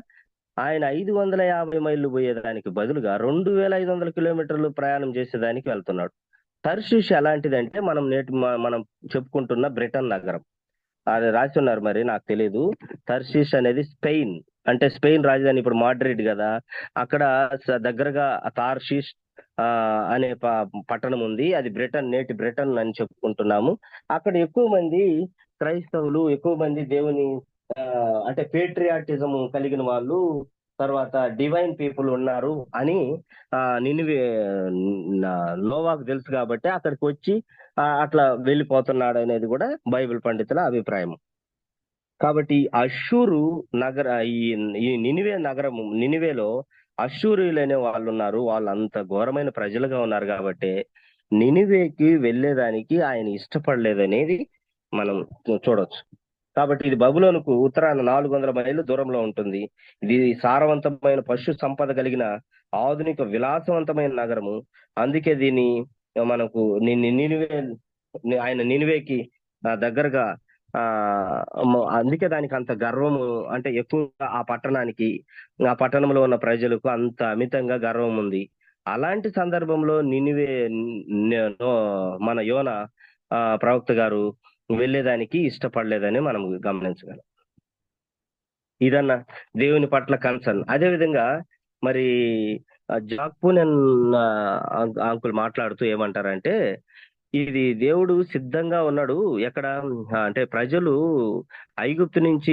Speaker 1: ఆయన 550 మైళ్ళు పోయేదానికి బదులుగా 2500 కిలోమీటర్లు ప్రయాణం చేసేదానికి వెళ్తున్నాడు. తర్షీష్ ఎలాంటిదంటే మనం చెప్పుకుంటున్న బ్రిటన్ నగరం. అది రాసి ఉన్నారు, మరి నాకు తెలియదు. తర్షీష్ అనేది స్పెయిన్, అంటే స్పెయిన్ రాజధాని ఇప్పుడు మాడ్రిడ్ కదా, అక్కడ దగ్గరగా తార్షీష్ అనే పట్టణం ఉంది. అది నేటి బ్రిటన్ అని చెప్పుకుంటున్నాము. అక్కడ ఎక్కువ మంది క్రైస్తవులు, ఎక్కువ మంది దేవుని అంటే పేట్రియాటిజం కలిగిన వాళ్ళు, తర్వాత డివైన్ పీపుల్ ఉన్నారు అని నోవాకు తెలుసు. కాబట్టి అక్కడికి వచ్చి అట్లా వెళ్ళిపోతున్నాడు అనేది కూడా బైబిల్ పండితుల అభిప్రాయం. కాబట్టి అషూరు ఈ నినివేలో అష్షూరీయులనే వాళ్ళు ఉన్నారు, వాళ్ళు అంత ఘోరమైన ప్రజలుగా ఉన్నారు కాబట్టి నినివేకి వెళ్ళేదానికి ఆయన ఇష్టపడలేదనేది మనం చూడొచ్చు. కాబట్టి ఇది బబులోనుకు ఉత్తరాన 400 మైళ్ళు దూరంలో ఉంటుంది. ఇది సారవంతమైన పశు సంపద కలిగిన ఆధునిక విలాసవంతమైన నగరము. అందుకే దీన్ని మనకు నినివే ఆయన నినివేకి దగ్గరగా అందుకే దానికి అంత గర్వము, అంటే ఎక్కువగా ఆ పట్టణానికి, ఆ పట్టణంలో ఉన్న ప్రజలకు అంత అమితంగా గర్వం ఉంది. అలాంటి సందర్భంలో నినివే మన యోన ప్రవక్త గారు వెళ్ళేదానికి ఇష్టపడలేదని మనం గమనించగలం. ఇదన్న దేవుని పట్ల కన్సర్న్. అదే విధంగా మరి జాక్పూనెన్ అంకుల్ మాట్లాడుతూ ఏమంటారంటే, ఇది దేవుడు సిద్ధంగా ఉన్నాడు. ఎక్కడ అంటే ప్రజలు ఐగుప్తు నుంచి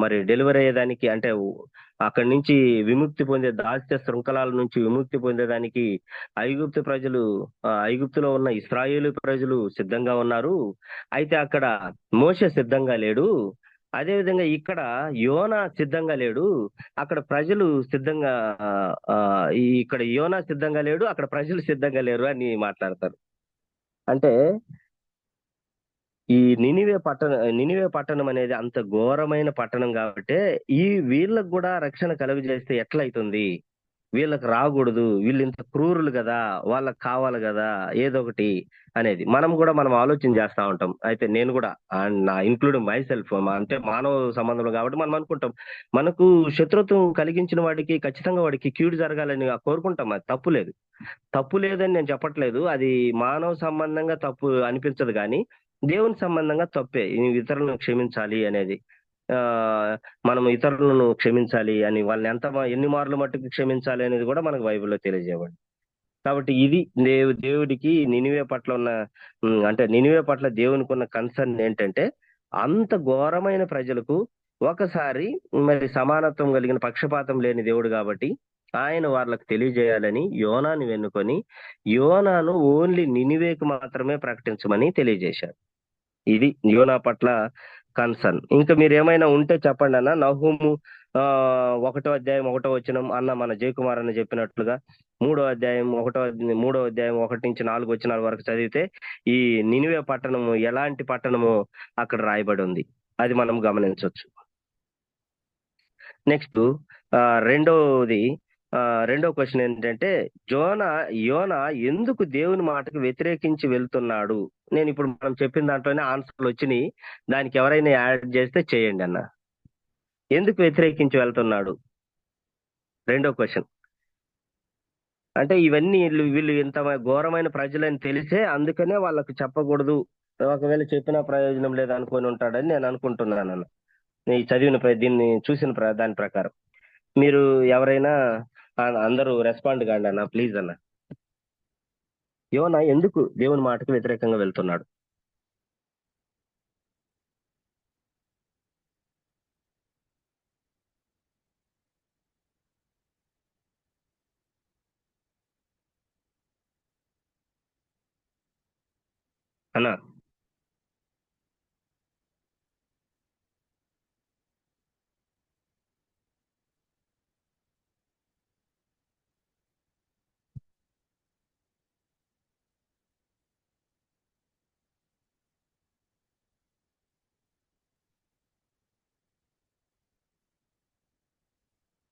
Speaker 1: మరి డెలివరీ అయ్యేదానికి, అంటే అక్కడి నుంచి విముక్తి పొందే, దాస్య శృంఖలాల నుంచి విముక్తి పొందేదానికి ఐగుప్తు ప్రజలు, ఐగుప్తులో ఉన్న ఇశ్రాయేలు ప్రజలు సిద్ధంగా ఉన్నారు. అయితే అక్కడ మోషే సిద్ధంగా లేడు. అదే విధంగా ఇక్కడ యోనా సిద్ధంగా లేడు, అక్కడ ప్రజలు సిద్ధంగా ఇక్కడ యోనా సిద్ధంగా లేడు, అక్కడ ప్రజలు సిద్ధంగా లేరు అని మాట్లాడతారు. అంటే ఈ నినివే పట్టణం అనేది అంత ఘోరమైన పట్టణం కాబట్టి వీళ్ళకు కూడా రక్షణ కలుగజేస్తే ఎట్లయితుంది, వీళ్ళకి రాకూడదు, వీళ్ళు ఇంత క్రూరులు కదా, వాళ్ళకి కావాలి కదా ఏదో ఒకటి అనేది మనం ఆలోచన చేస్తా ఉంటాం. అయితే నేను కూడా, నా ఇంక్లూడింగ్ మై సెల్ఫ్, అంటే మానవ సంబంధంలో కాబట్టి మనం అనుకుంటాం, మనకు శత్రుత్వం కలిగించిన వాడికి ఖచ్చితంగా వాడికి కీడు జరగాలని కోరుకుంటాం. అది తప్పు లేదని నేను చెప్పట్లేదు. అది మానవ సంబంధంగా తప్పు అనిపించదు, కానీ దేవుని సంబంధంగా తప్పే. ఇతరులను క్షమించాలి అనేది, మనం ఇతరులను క్షమించాలి అని, వాళ్ళని ఎన్ని మార్లు మట్టుకు క్షమించాలి అనేది కూడా మనకు బైబిల్లో తెలియజేయబడింది. కాబట్టి ఇది దేవుడికి నినివే పట్ల ఉన్న, అంటే నినివే పట్ల దేవునికి ఉన్న కన్సర్న్ ఏంటంటే, అంత ఘోరమైన ప్రజలకు ఒకసారి మరి సమానత్వం కలిగిన, పక్షపాతం లేని దేవుడు కాబట్టి ఆయన వాళ్ళకి తెలియజేయాలని యోనాను వెన్నుకొని యోనాను ఓన్లీ నినివేకు మాత్రమే ప్రకటించమని తెలియజేశారు. ఇది యోనా పట్ల కన్సర్న్. ఇంకా మీరు ఏమైనా ఉంటే చెప్పండి అన్న. నహూము 1వ అధ్యాయం 1వ వచనం అన్న, మన జయకుమార్ అన్న చెప్పినట్లుగా 3వ అధ్యాయం 1 నుంచి 4 వచనాల వరకు చదివితే ఈ నినివే పట్టణము ఎలాంటి పట్టణము అక్కడ రాయబడి ఉంది, అది మనం గమనించవచ్చు. నెక్స్ట్ రెండో క్వశ్చన్ ఏంటంటే, యోనా ఎందుకు దేవుని మాటకు వ్యతిరేకించి వెళ్తున్నాడు? నేను ఇప్పుడు మనం చెప్పిన దాంట్లోనే ఆన్సర్లు వచ్చినాయి, దానికి ఎవరైనా యాడ్ చేస్తే చేయండి అన్న. ఎందుకు వ్యతిరేకించి వెళ్తున్నాడు? రెండో క్వశ్చన్. అంటే ఇవన్నీ వీళ్ళు ఇంత ఘోరమైన ప్రజలని తెలిసే, అందుకనే వాళ్ళకు చెప్పకూడదు, ఒకవేళ చెప్పినా ప్రయోజనం లేదు అనుకొని ఉంటాడని నేను అనుకుంటున్నాను అన్న, ఈ దీన్ని చూసిన దాని ప్రకారం. మీరు ఎవరైనా అందరూ రెస్పాండ్ కాండి అన్న, ప్లీజ్ అన్న. యోనా ఎందుకు దేవుని మాటకు వ్యతిరేకంగా వెళ్తున్నాడు? అన్నా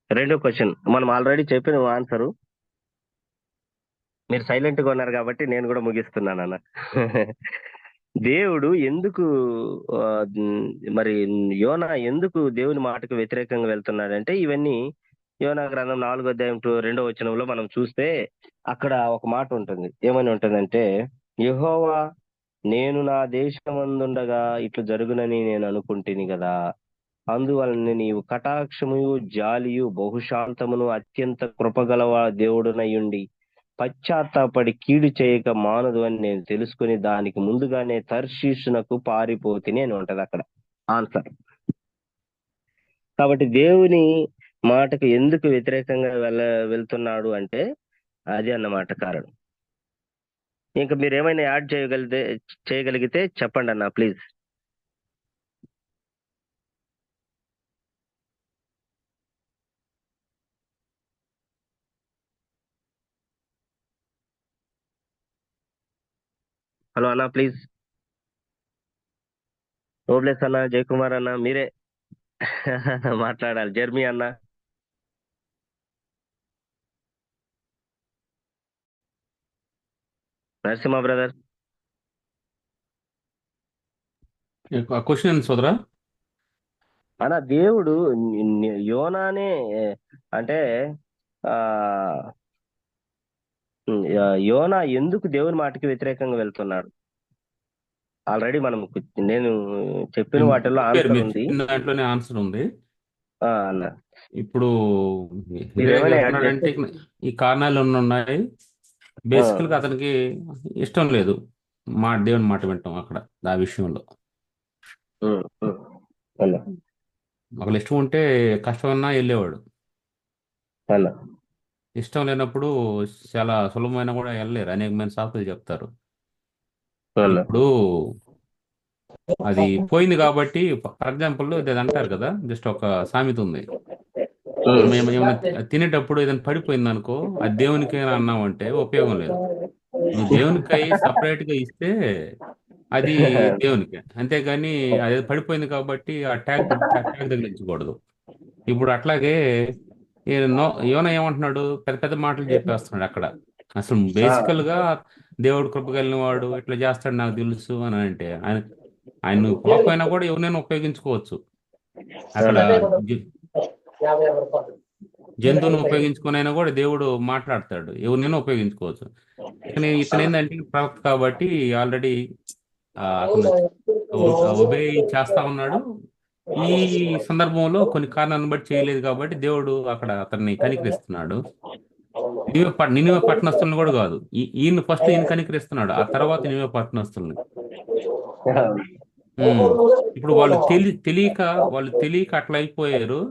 Speaker 1: రెండో క్వశ్చన్ మనం ఆల్రెడీ చెప్పిన ఆన్సరు, మీరు సైలెంట్ గా ఉన్నారు కాబట్టి నేను కూడా ముగిస్తున్నాను అన్న. దేవుడు ఎందుకు మరి యోనా ఎందుకు దేవుని మాటకు వ్యతిరేకంగా వెళ్తున్నాడంటే, ఇవన్నీ యోనా గ్రంథం 4వ అధ్యాయం 2వ వచనంలో మనం చూస్తే అక్కడ ఒక మాట ఉంటుంది. ఏమని ఉంటుందంటే, యెహోవా, నేను నా దేశమందుండగా ఇట్లు జరుగునని నేను అనుకుంటుని కదా, అందువలన నీవు కటాక్షము, జాలియు, బహుశాంతమును, అత్యంత కృపగలవా దేవుడునయుండి పశ్చాత్తాపడి కీడు చేయక మానదు అని నేను తెలుసుకుని దానికి ముందుగానే తర్షీషునకు పారిపోతిని అని ఉంటది అక్కడ ఆన్సర్. కాబట్టి దేవుని మాటకు ఎందుకు వ్యతిరేకంగా వెళ్తున్నాడు అంటే అది అన్నమాట కారణం. ఇంకా మీరు ఏమైనా యాడ్ చేయగలిగితే చెప్పండి అన్న, ప్లీజ్. హలో అన్న ప్లీజ్. నోబ్లెస్ అన్న, జయకుమార్ అన్న, మీరే మాట్లాడాలి. జర్మీ అన్న. నరసింహ బ్రదర్.
Speaker 3: క్వశ్చన్ ఏంటి సోదరా?
Speaker 1: అన్న దేవుడు యోనానే అంటే ఆ యోనా ఎందుకు దేవుని మాటకి వ్యతిరేకంగా వెళ్తున్నాడు? ఆల్రెడీ మనం నేను చెప్పిన వాటిల్లో
Speaker 3: మీరు
Speaker 1: ఆన్సర్ ఉంది.
Speaker 3: చెప్పిన దాంట్లోనే ఆన్సర్ ఉంది.
Speaker 1: అన్న
Speaker 3: ఇప్పుడు
Speaker 1: మీరేమైనా యాడ్
Speaker 3: వెళ్తున్నాడంటే ఈ కారణాలు ఎన్ని ఉన్నాయి. బేసికల్ గా అతనికి ఇష్టం లేదు దేవుని మాట వింటాం అక్కడ ఆ విషయంలో. ఒకళ్ళు ఇష్టం ఉంటే కష్టమన్నా వెళ్ళేవాడు. ఇష్టం లేనప్పుడు చాలా సులభమైన కూడా వెళ్ళలేరు. అనేకమైన సాకులు చెప్తారు. ఇప్పుడు అది పోయింది కాబట్టి, ఫర్ ఎగ్జాంపుల్ ఇది అంటారు కదా, జస్ట్ ఒక సామెత ఉంది. మేము ఏమైనా తినేటప్పుడు ఏదైనా పడిపోయింది అనుకో, అది దేవునికి అన్నామంటే ఉపయోగం లేదు. నువ్వు దేవునికి సపరేట్ గా ఇస్తే అది దేవునికి, అంతేగాని అది పడిపోయింది కాబట్టి ఆ ట్యాగ్ తగిలించకూడదు. ఇప్పుడు అట్లాగే యోన ఏమంటున్నాడు, పెద్ద పెద్ద మాటలు చెప్పేస్తున్నాడు అక్కడ. అసలు బేసికల్ గా దేవుడు కృప కలిగిన వాడు, ఇట్లా చేస్తాడు నాకు తెలుసు అని అంటే, ఆయన కోపమైనా కూడా ఎవరినైనా ఉపయోగించుకోవచ్చు. అక్కడ జంతువుని ఉపయోగించుకుని అయినా కూడా దేవుడు మాట్లాడతాడు, ఎవరినైనా ఉపయోగించుకోవచ్చు. ఇతను ఏంటంటే ప్రవక్త కాబట్టి ఆల్రెడీ అతను ఒబే చేస్తా ఉన్నాడు. ఈ సందర్భంలో కొన్ని కారణాలను బట్టి చేయలేదు కాబట్టి దేవుడు అక్కడ అతన్ని కనికరిస్తున్నాడు. నినివే పట్టణస్తులను కూడా కాదు, ఈయన ఫస్ట్ ఈయన కనికరిస్తున్నాడు, ఆ తర్వాత నినివే పట్టణస్తుల్ని. ఇప్పుడు వాళ్ళు తెలియక అట్లా అయిపోయారు.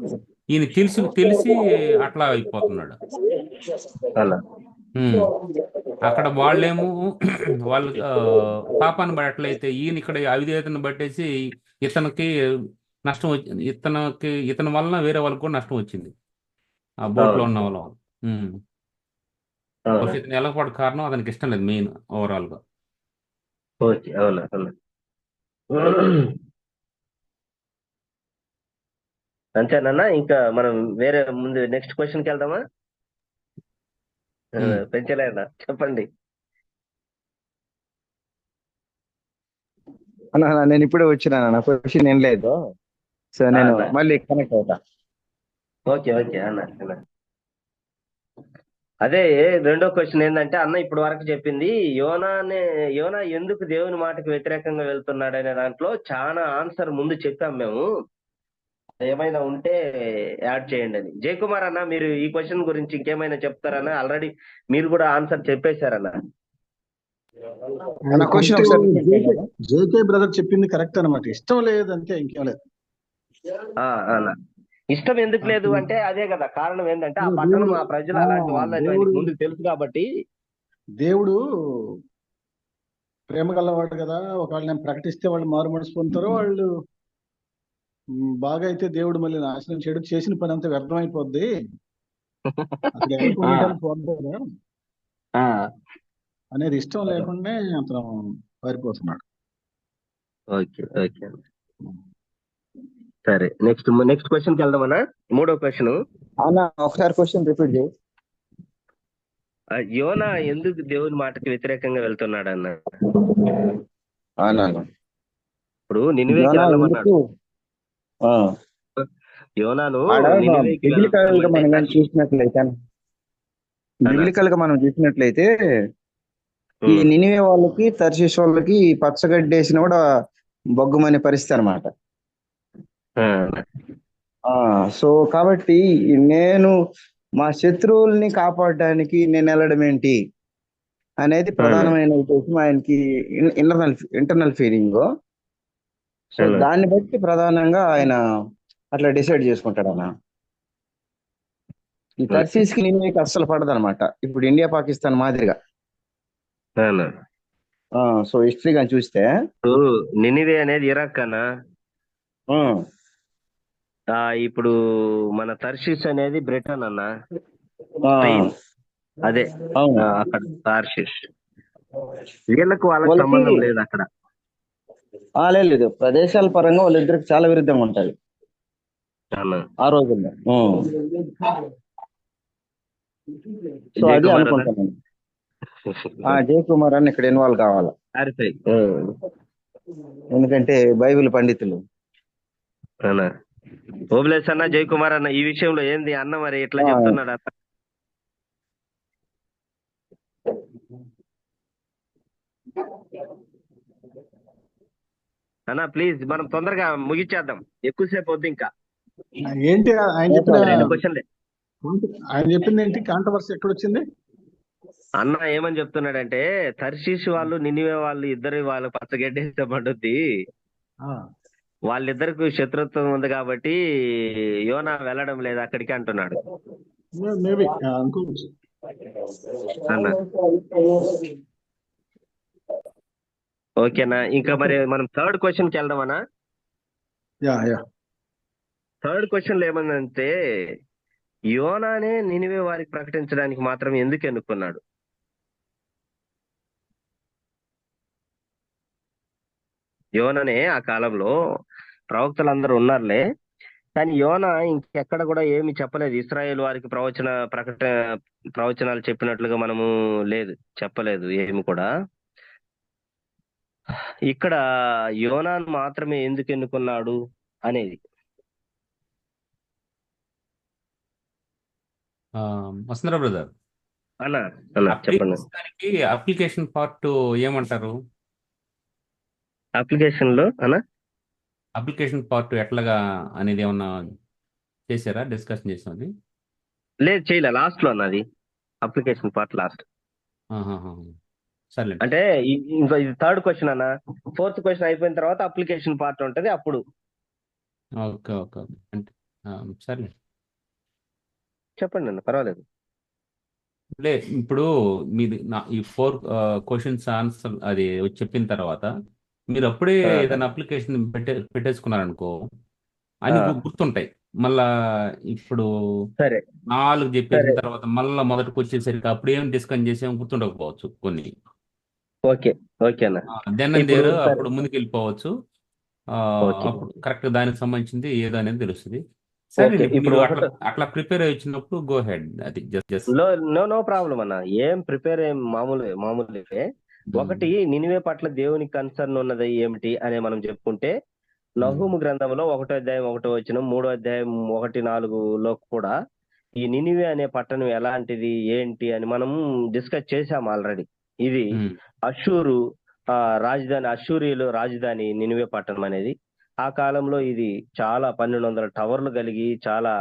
Speaker 3: ఈయన తెలిసి అట్లా అయిపోతున్నాడు. అక్కడ వాళ్ళేమో వాళ్ళు పాపాన్ని బట్టలైతే, ఈయన ఇక్కడ అవిధేయతను బట్టేసి ఇతనికి నష్టం వచ్చింది. ఇతని వలన వేరే వాళ్ళకి కూడా నష్టం వచ్చింది, ఆ బోట్ లో ఉన్న వాళ్ళ. ఇతను ఎలగపడ కారణం అతనికి ఇష్టం లేదు మెయిన్ ఓవరాల్ గా.
Speaker 1: అంతేనన్నా. ఇంకా మనం వేరే ముందు నెక్స్ట్ క్వశ్చన్కి వెళ్దామా? పెంచలేదా? చెప్పండి
Speaker 6: అన్న. నేను ఇప్పుడే వచ్చినాను అన్న, క్వశ్చన్ ఏం లేదు. సో నేను మళ్ళీ కనెక్ట్ అవుతా.
Speaker 1: ఓకే అన్న. అదే రెండో క్వశ్చన్ ఏంటంటే, అన్న ఇప్పుడు వరకు చెప్పింది యోనా ఎందుకు దేవుని మాటకి వ్యతిరేకంగా వెళ్తున్నాడు అనే దాంట్లో చాలా ఆన్సర్ ముందు చెప్పాం మేము. ఏమైనా ఉంటే యాడ్ చేయండి అని. జయకుమార్ అన్న, మీరు ఈ క్వశ్చన్ గురించి ఇంకేమైనా చెప్తారన్నా? ఆల్రెడీ మీరు కూడా ఆన్సర్ చెప్పేశారన్న.
Speaker 2: జేకే బ్రదర్ చెప్పింది కరెక్ట్ అనమాట. ఇష్టం లేదంటే ఇంకేం లేదు.
Speaker 1: అన్న ఇష్టం ఎందుకు లేదు అంటే అదే కదా కారణం. ఏంటంటే ఆ పట్టణం, ఆ ప్రజలు అలాంటి వాళ్ళని ముందు తెలుసు కాబట్టి.
Speaker 2: దేవుడు ప్రేమ గలవాడు కదా. ఒకవేళ నేను ప్రకటిస్తే వాళ్ళు మారు మనసు పొందుతారో, వాళ్ళు బాగా అయితే దేవుడు మళ్ళీ నాశనం చేయడం, చేసిన పని అంతా వ్యర్థం అయిపోద్ది అనేది ఇష్టం లేకుండా అతను పారిపోతున్నాడు.
Speaker 1: ఓకే సరే, నెక్స్ట్ క్వశ్చన్కి వెళ్దామన్నా. మూడో క్వశ్చన్.
Speaker 6: ఒకసారి క్వశ్చన్ రిపీట్ చేయి.
Speaker 1: యోనా ఎందుకు దేవుని మాటకి వ్యతిరేకంగా వెళ్తున్నాడు అన్న? ఇప్పుడు నినివేకి వెళ్ళమన్నాడు. యోనాను
Speaker 6: బిబ్లికల్ గా మనం చూసినట్లయితే ఈ నినివే వాళ్ళకి, తర్షీష్ వాళ్ళకి పచ్చగడ్డి వేసిన కూడా బొగ్గుమనే పరిస్థితి అనమాట. సో కాబట్టి నేను మా శత్రువుల్ని కాపాడడానికి నేను వెళ్ళడం ఏంటి అనేది ప్రధానమైన ఉద్దేశం ఆయనకి, ఇంటర్నల్ ఫీలింగ్. సో దాన్ని బట్టి ప్రధానంగా ఆయన అట్లా డిసైడ్ చేసుకుంటాడు అన్న. ఈ తర్షీష్ కి నినివేకి అస్సలు పడదు అనమాట, ఇప్పుడు ఇండియా పాకిస్తాన్ మాదిరిగా. సో హిస్టరీ కానీ చూస్తే
Speaker 1: నినివే అనేది ఇరాక్ అన్నా. ఇప్పుడు మన తర్షీష్ అనేది బ్రిటన్ అన్న. అదే అక్కడ తర్షీష్. వీళ్ళకు వాళ్ళకి
Speaker 6: వాళ్ళకి
Speaker 1: సంబంధం లేదు అక్కడ.
Speaker 6: లేదు, ప్రదేశాల పరంగా వాళ్ళిద్దరికి చాలా విరుద్ధంగా ఉంటాయి
Speaker 1: అన్న
Speaker 6: ఆ రోజుల్లో. సో
Speaker 1: జై
Speaker 6: అది
Speaker 1: కుమార్ అన్న
Speaker 6: అనుకుంటాను. జయ కుమార్ అని ఇక్కడ ఇన్వాల్వ్ కావాలా,
Speaker 1: క్లారిఫై
Speaker 6: ఎందుకంటే బైబిల్ పండితులు.
Speaker 1: అన్న. ఓబ్లేస్ అన్న, జై కుమార్ అన్న, ఈ విషయంలో ఏంది అన్న మరి ఇట్లా
Speaker 6: ఆ,
Speaker 1: చెప్తున్నాడు అన్న? అన్న ప్లీజ్ మనం తొందరగా ముగించేద్దాం, ఎక్కువసేపు వద్దు ఇంకా.
Speaker 2: ఏంటి ఆయన చెప్పిన
Speaker 1: రెండు క్వశ్చన్లే.
Speaker 2: ఆయన చెప్పింది ఏంటి? కాంట్రవర్సీ ఎక్కడొచ్చింది?
Speaker 1: అన్న ఏమని చెప్తున్నాడంటే, తర్షీషు వాళ్ళు నినివే వాళ్ళు ఇద్దరు వాళ్ళ పచ్చగడ్డేస్తే పండుద్ది, వాళ్ళిద్దరికి శత్రుత్వం ఉంది కాబట్టి యోనా వెళ్ళడం లేదు అక్కడికి అంటున్నాడు
Speaker 2: మేబీ అనుకోవచ్చు.
Speaker 1: అన్న. ఓకేనా, ఇంకా మరి మనం థర్డ్ క్వశ్చన్కి వెళ్దామన్నా.
Speaker 2: యా యా
Speaker 1: థర్డ్ క్వశ్చన్ ఏమందంటే, యోనానే నినివే వారికి ప్రకటించడానికి మాత్రం ఎందుకు ఎన్నుకున్నాడు? యోననే ఆ కాలంలో ప్రవక్తలందరూ ఉన్నారులే, కానీ యోన ఇంకెక్కడ కూడా ఏమి చెప్పలేదు. ఇశ్రాయేల్ వారికి ప్రవచనాలు చెప్పినట్లుగా మనము లేదు, చెప్పలేదు ఏమి కూడా. ఇక్కడ యోనాను మాత్రమే ఎందుకు ఎన్నుకున్నాడు అనేది.
Speaker 3: వసుంధర బ్రదర్,
Speaker 1: అన్న అన్న చెప్పండి.
Speaker 3: దానికి అప్లికేషన్ పార్ట్ ఏమంటారు?
Speaker 1: అప్లికేషన్ లో అన్న
Speaker 3: అప్లికేషన్ పార్ట్ ఎట్లాగా అనేది ఏమన్నా చేశారా, డిస్కషన్ చేసినది?
Speaker 1: లేదు, చేయలే, లాస్ట్ లో అన్నది అప్లికేషన్ పార్ట్ లాస్ట్.
Speaker 3: సరే,
Speaker 1: అంటే ఇంకా ఇది థర్డ్ క్వశ్చన్ అన్న. ఫోర్త్ క్వశ్చన్ అయిపోయిన తర్వాత అప్లికేషన్ పార్ట్ ఉంటది అప్పుడు.
Speaker 3: Okay okay okay. అంటే సరే,
Speaker 1: చెప్పండి అన్న, పర్వాలేదు.
Speaker 3: ఇప్పుడు మీది ఈ 4 క్వశ్చన్స్ ఆన్సర్ అది చెప్పిన తర్వాత మీరు అప్పుడే ఏదైనా అప్లికేషన్ పెట్టేసుకున్నారనుకో, అన్ని గుర్తుంటాయి. మళ్ళా ఇప్పుడు
Speaker 1: సరే
Speaker 3: 4 చెప్పేసిన తర్వాత మళ్ళా మొదటికి వచ్చేసరికి అప్పుడు ఏం డిస్కస్ చేసాం గుర్తుండకపోవచ్చు కొన్ని.
Speaker 1: ఓకే ఓకే అన్న.
Speaker 3: దెన్
Speaker 1: ఇప్పుడు సరే.
Speaker 3: అప్పుడు ముందుకు వెళ్ళిపోవచ్చు.
Speaker 1: ఓకే.
Speaker 3: అప్పుడు కరెక్ట్ దానికి సంబంధించింది ఏదో అనేది తెలుస్తుంది. సరే,
Speaker 1: ఓకే, ఇప్పుడు
Speaker 3: మీరు
Speaker 1: ఒకటో
Speaker 3: అట్లా ప్రిపేర్ అయ్యి వచ్చినప్పుడు గో హెడ్. అది జస్ట్
Speaker 1: నో ప్రాబ్లం అన్న, ఏం ప్రిపేర్ ఏం మామూలుగా. ఒకటి, నినివే పట్ల దేవుని కన్సర్న్ ఉన్నది ఏమిటి అనే మనం చెప్పుకుంటే, నహూము గ్రంథంలో 1వ అధ్యాయం 1వ వచనం, 3వ అధ్యాయం 1-4లో కూడా ఈ నినివే అనే పట్టణం ఎలాంటిది ఏంటి అని మనం డిస్కస్ చేశాం ఆల్రెడీ. ఇది అషూరు రాజధాని, అషూరియులు రాజధాని నినివే పట్టణం అనేది. ఆ కాలంలో ఇది చాలా 1200 టవర్లు కలిగి చాలా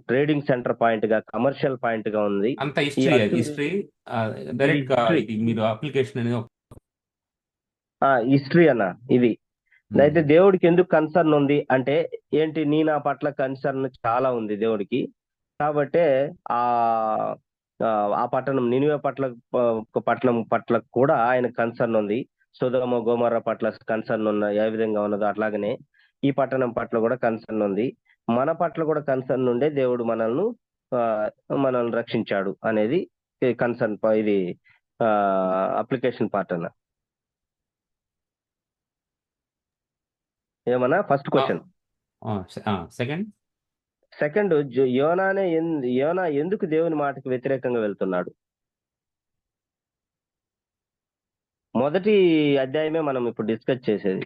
Speaker 1: ట్రేడింగ్ సెంటర్ పాయింట్ గా, కమర్షియల్ పాయింట్ గా ఉంది.
Speaker 3: అంత హిస్టరీ డైరెక్ట్ గా ఇది మీరు అప్లికేషన్ అనేది
Speaker 1: హిస్టరీ అన్న ఇది. అయితే దేవుడికి ఎందుకు కన్సర్న్ ఉంది అంటే ఏంటి, నీ నా పట్ల కన్సర్న్ చాలా ఉంది దేవుడికి. కాబట్టే ఆ పట్టణం నినివే పట్టణం పట్ల కూడా ఆయన కన్సర్న్ ఉంది. సొదొమ గొమొర్రా పట్ల కన్సర్న్ ఏ విధంగా ఉన్నదో అట్లాగనే ఈ పట్టణం పట్ల కూడా కన్సర్న్ ఉంది. మన పట్ల కూడా కన్సర్న్ ఉండే దేవుడు మనల్ని రక్షించాడు అనేది కన్సర్న్. ఇది అప్లికేషన్ పార్ట్ అన్న. ఏమన్నా ఫస్ట్ క్వశ్చన్. సెకండ్, యోనా ఎందుకు దేవుని మాటకు వ్యతిరేకంగా వెళ్తున్నాడు? మొదటి అధ్యాయమే మనం ఇప్పుడు డిస్కస్ చేసేది.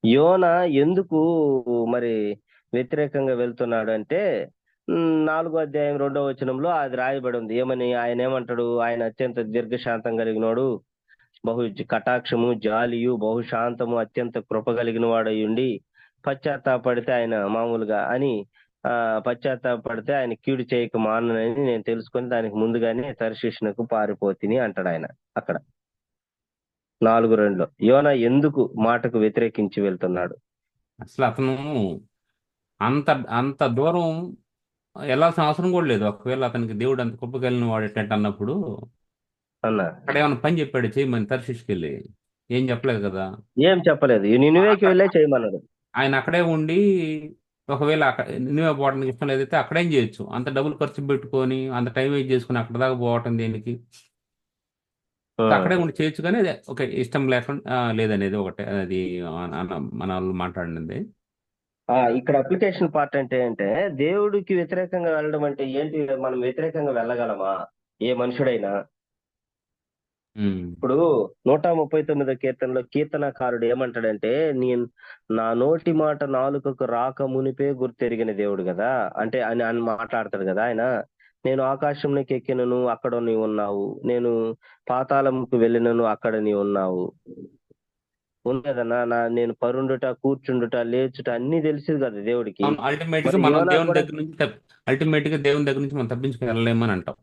Speaker 1: యోనా ఎందుకు మరి వ్యతిరేకంగా వెళ్తున్నాడు అంటే 4వ అధ్యాయం 2వ వచనంలో అది రాయబడి ఉంది. ఏమని? ఆయన ఏమంటాడు? ఆయన అత్యంత దీర్ఘశాంతం కలిగినోడు, బహు కటాక్షము, జాలియు, బహుశాంతము, అత్యంత కృప కలిగిన వాడయుండి పశ్చాత్తాపడితే ఆయన మామూలుగా అని పశ్చాత్తాపడితే ఆయన కీడు చేయక మానని నేను తెలుసుకొని దానికి ముందుగానే తర్షీషునకు పారిపోతిని అంటాడు ఆయన అక్కడ 4:2లో. యోనా ఎందుకు మాటకు వ్యతిరేకించి వెళ్తున్నాడు?
Speaker 3: అసలు అతను అంత దూరం వెళ్ళాల్సిన అవసరం కూడా లేదు. ఒకవేళ అతనికి దేవుడు అంత కృప కలిగిన వాడేటట్టు అన్నప్పుడు
Speaker 1: అన్న
Speaker 3: అక్కడ ఏమైనా పని చెప్పాడు చేయమని తర్షీష్కి వెళ్ళి? ఏం చెప్పలేదు కదా.
Speaker 1: ఏం చెప్పలేదు, నినివేకి వెళ్ళే చేయమన్నాడు.
Speaker 3: ఆయన అక్కడే ఉండి ఒకవేళ నినివే పోవడానికి ఇష్టం లేదైతే అక్కడేం చేయొచ్చు. అంత డబ్బులు ఖర్చు పెట్టుకొని అంత టైం వేస్ట్ చేసుకుని అక్కడ దాకా పోవటం దేనికి? అక్కడే ఉండి చేయొచ్చు, కానీ అదే ఓకే ఇష్టం లేకుండా లేదనేది ఒకటే అది మన వాళ్ళు మాట్లాడినది.
Speaker 1: ఇక్కడ అప్లికేషన్ పార్ట్ అంటే దేవుడికి వ్యతిరేకంగా వెళ్ళడం అంటే ఏంటి? మనం వ్యతిరేకంగా వెళ్ళగలమా ఏ మనుషుడైనా? ఇప్పుడు 139 కీర్తనలో కీర్తనకారుడు ఏమంటాడంటే, నేను నా నోటి మాట నాలుకకు రాక మునిపే గుర్తెరిగిన దేవుడు కదా, అంటే అని మాట్లాడతాడు కదా ఆయన. నేను ఆకాశంలోకి ఎక్కినను అక్కడ నీవు ఉన్నావు, నేను పాతాళంకు వెళ్ళినను అక్కడ నీవు ఉన్నావు. ఉన్నదన్నా నేను పరుండుట, కూర్చుండుట, లేచుట అన్ని తెలిసింది కదా దేవుడికి.
Speaker 3: అల్టిమేట్ గా
Speaker 1: మరి
Speaker 3: మనం
Speaker 1: యోనా
Speaker 3: దేవుని
Speaker 1: కూడా
Speaker 3: దగ్గర నుంచి దేవుని దగ్గర నుంచి మనం తప్పించుకుని వెళ్ళలేమని అంటాం.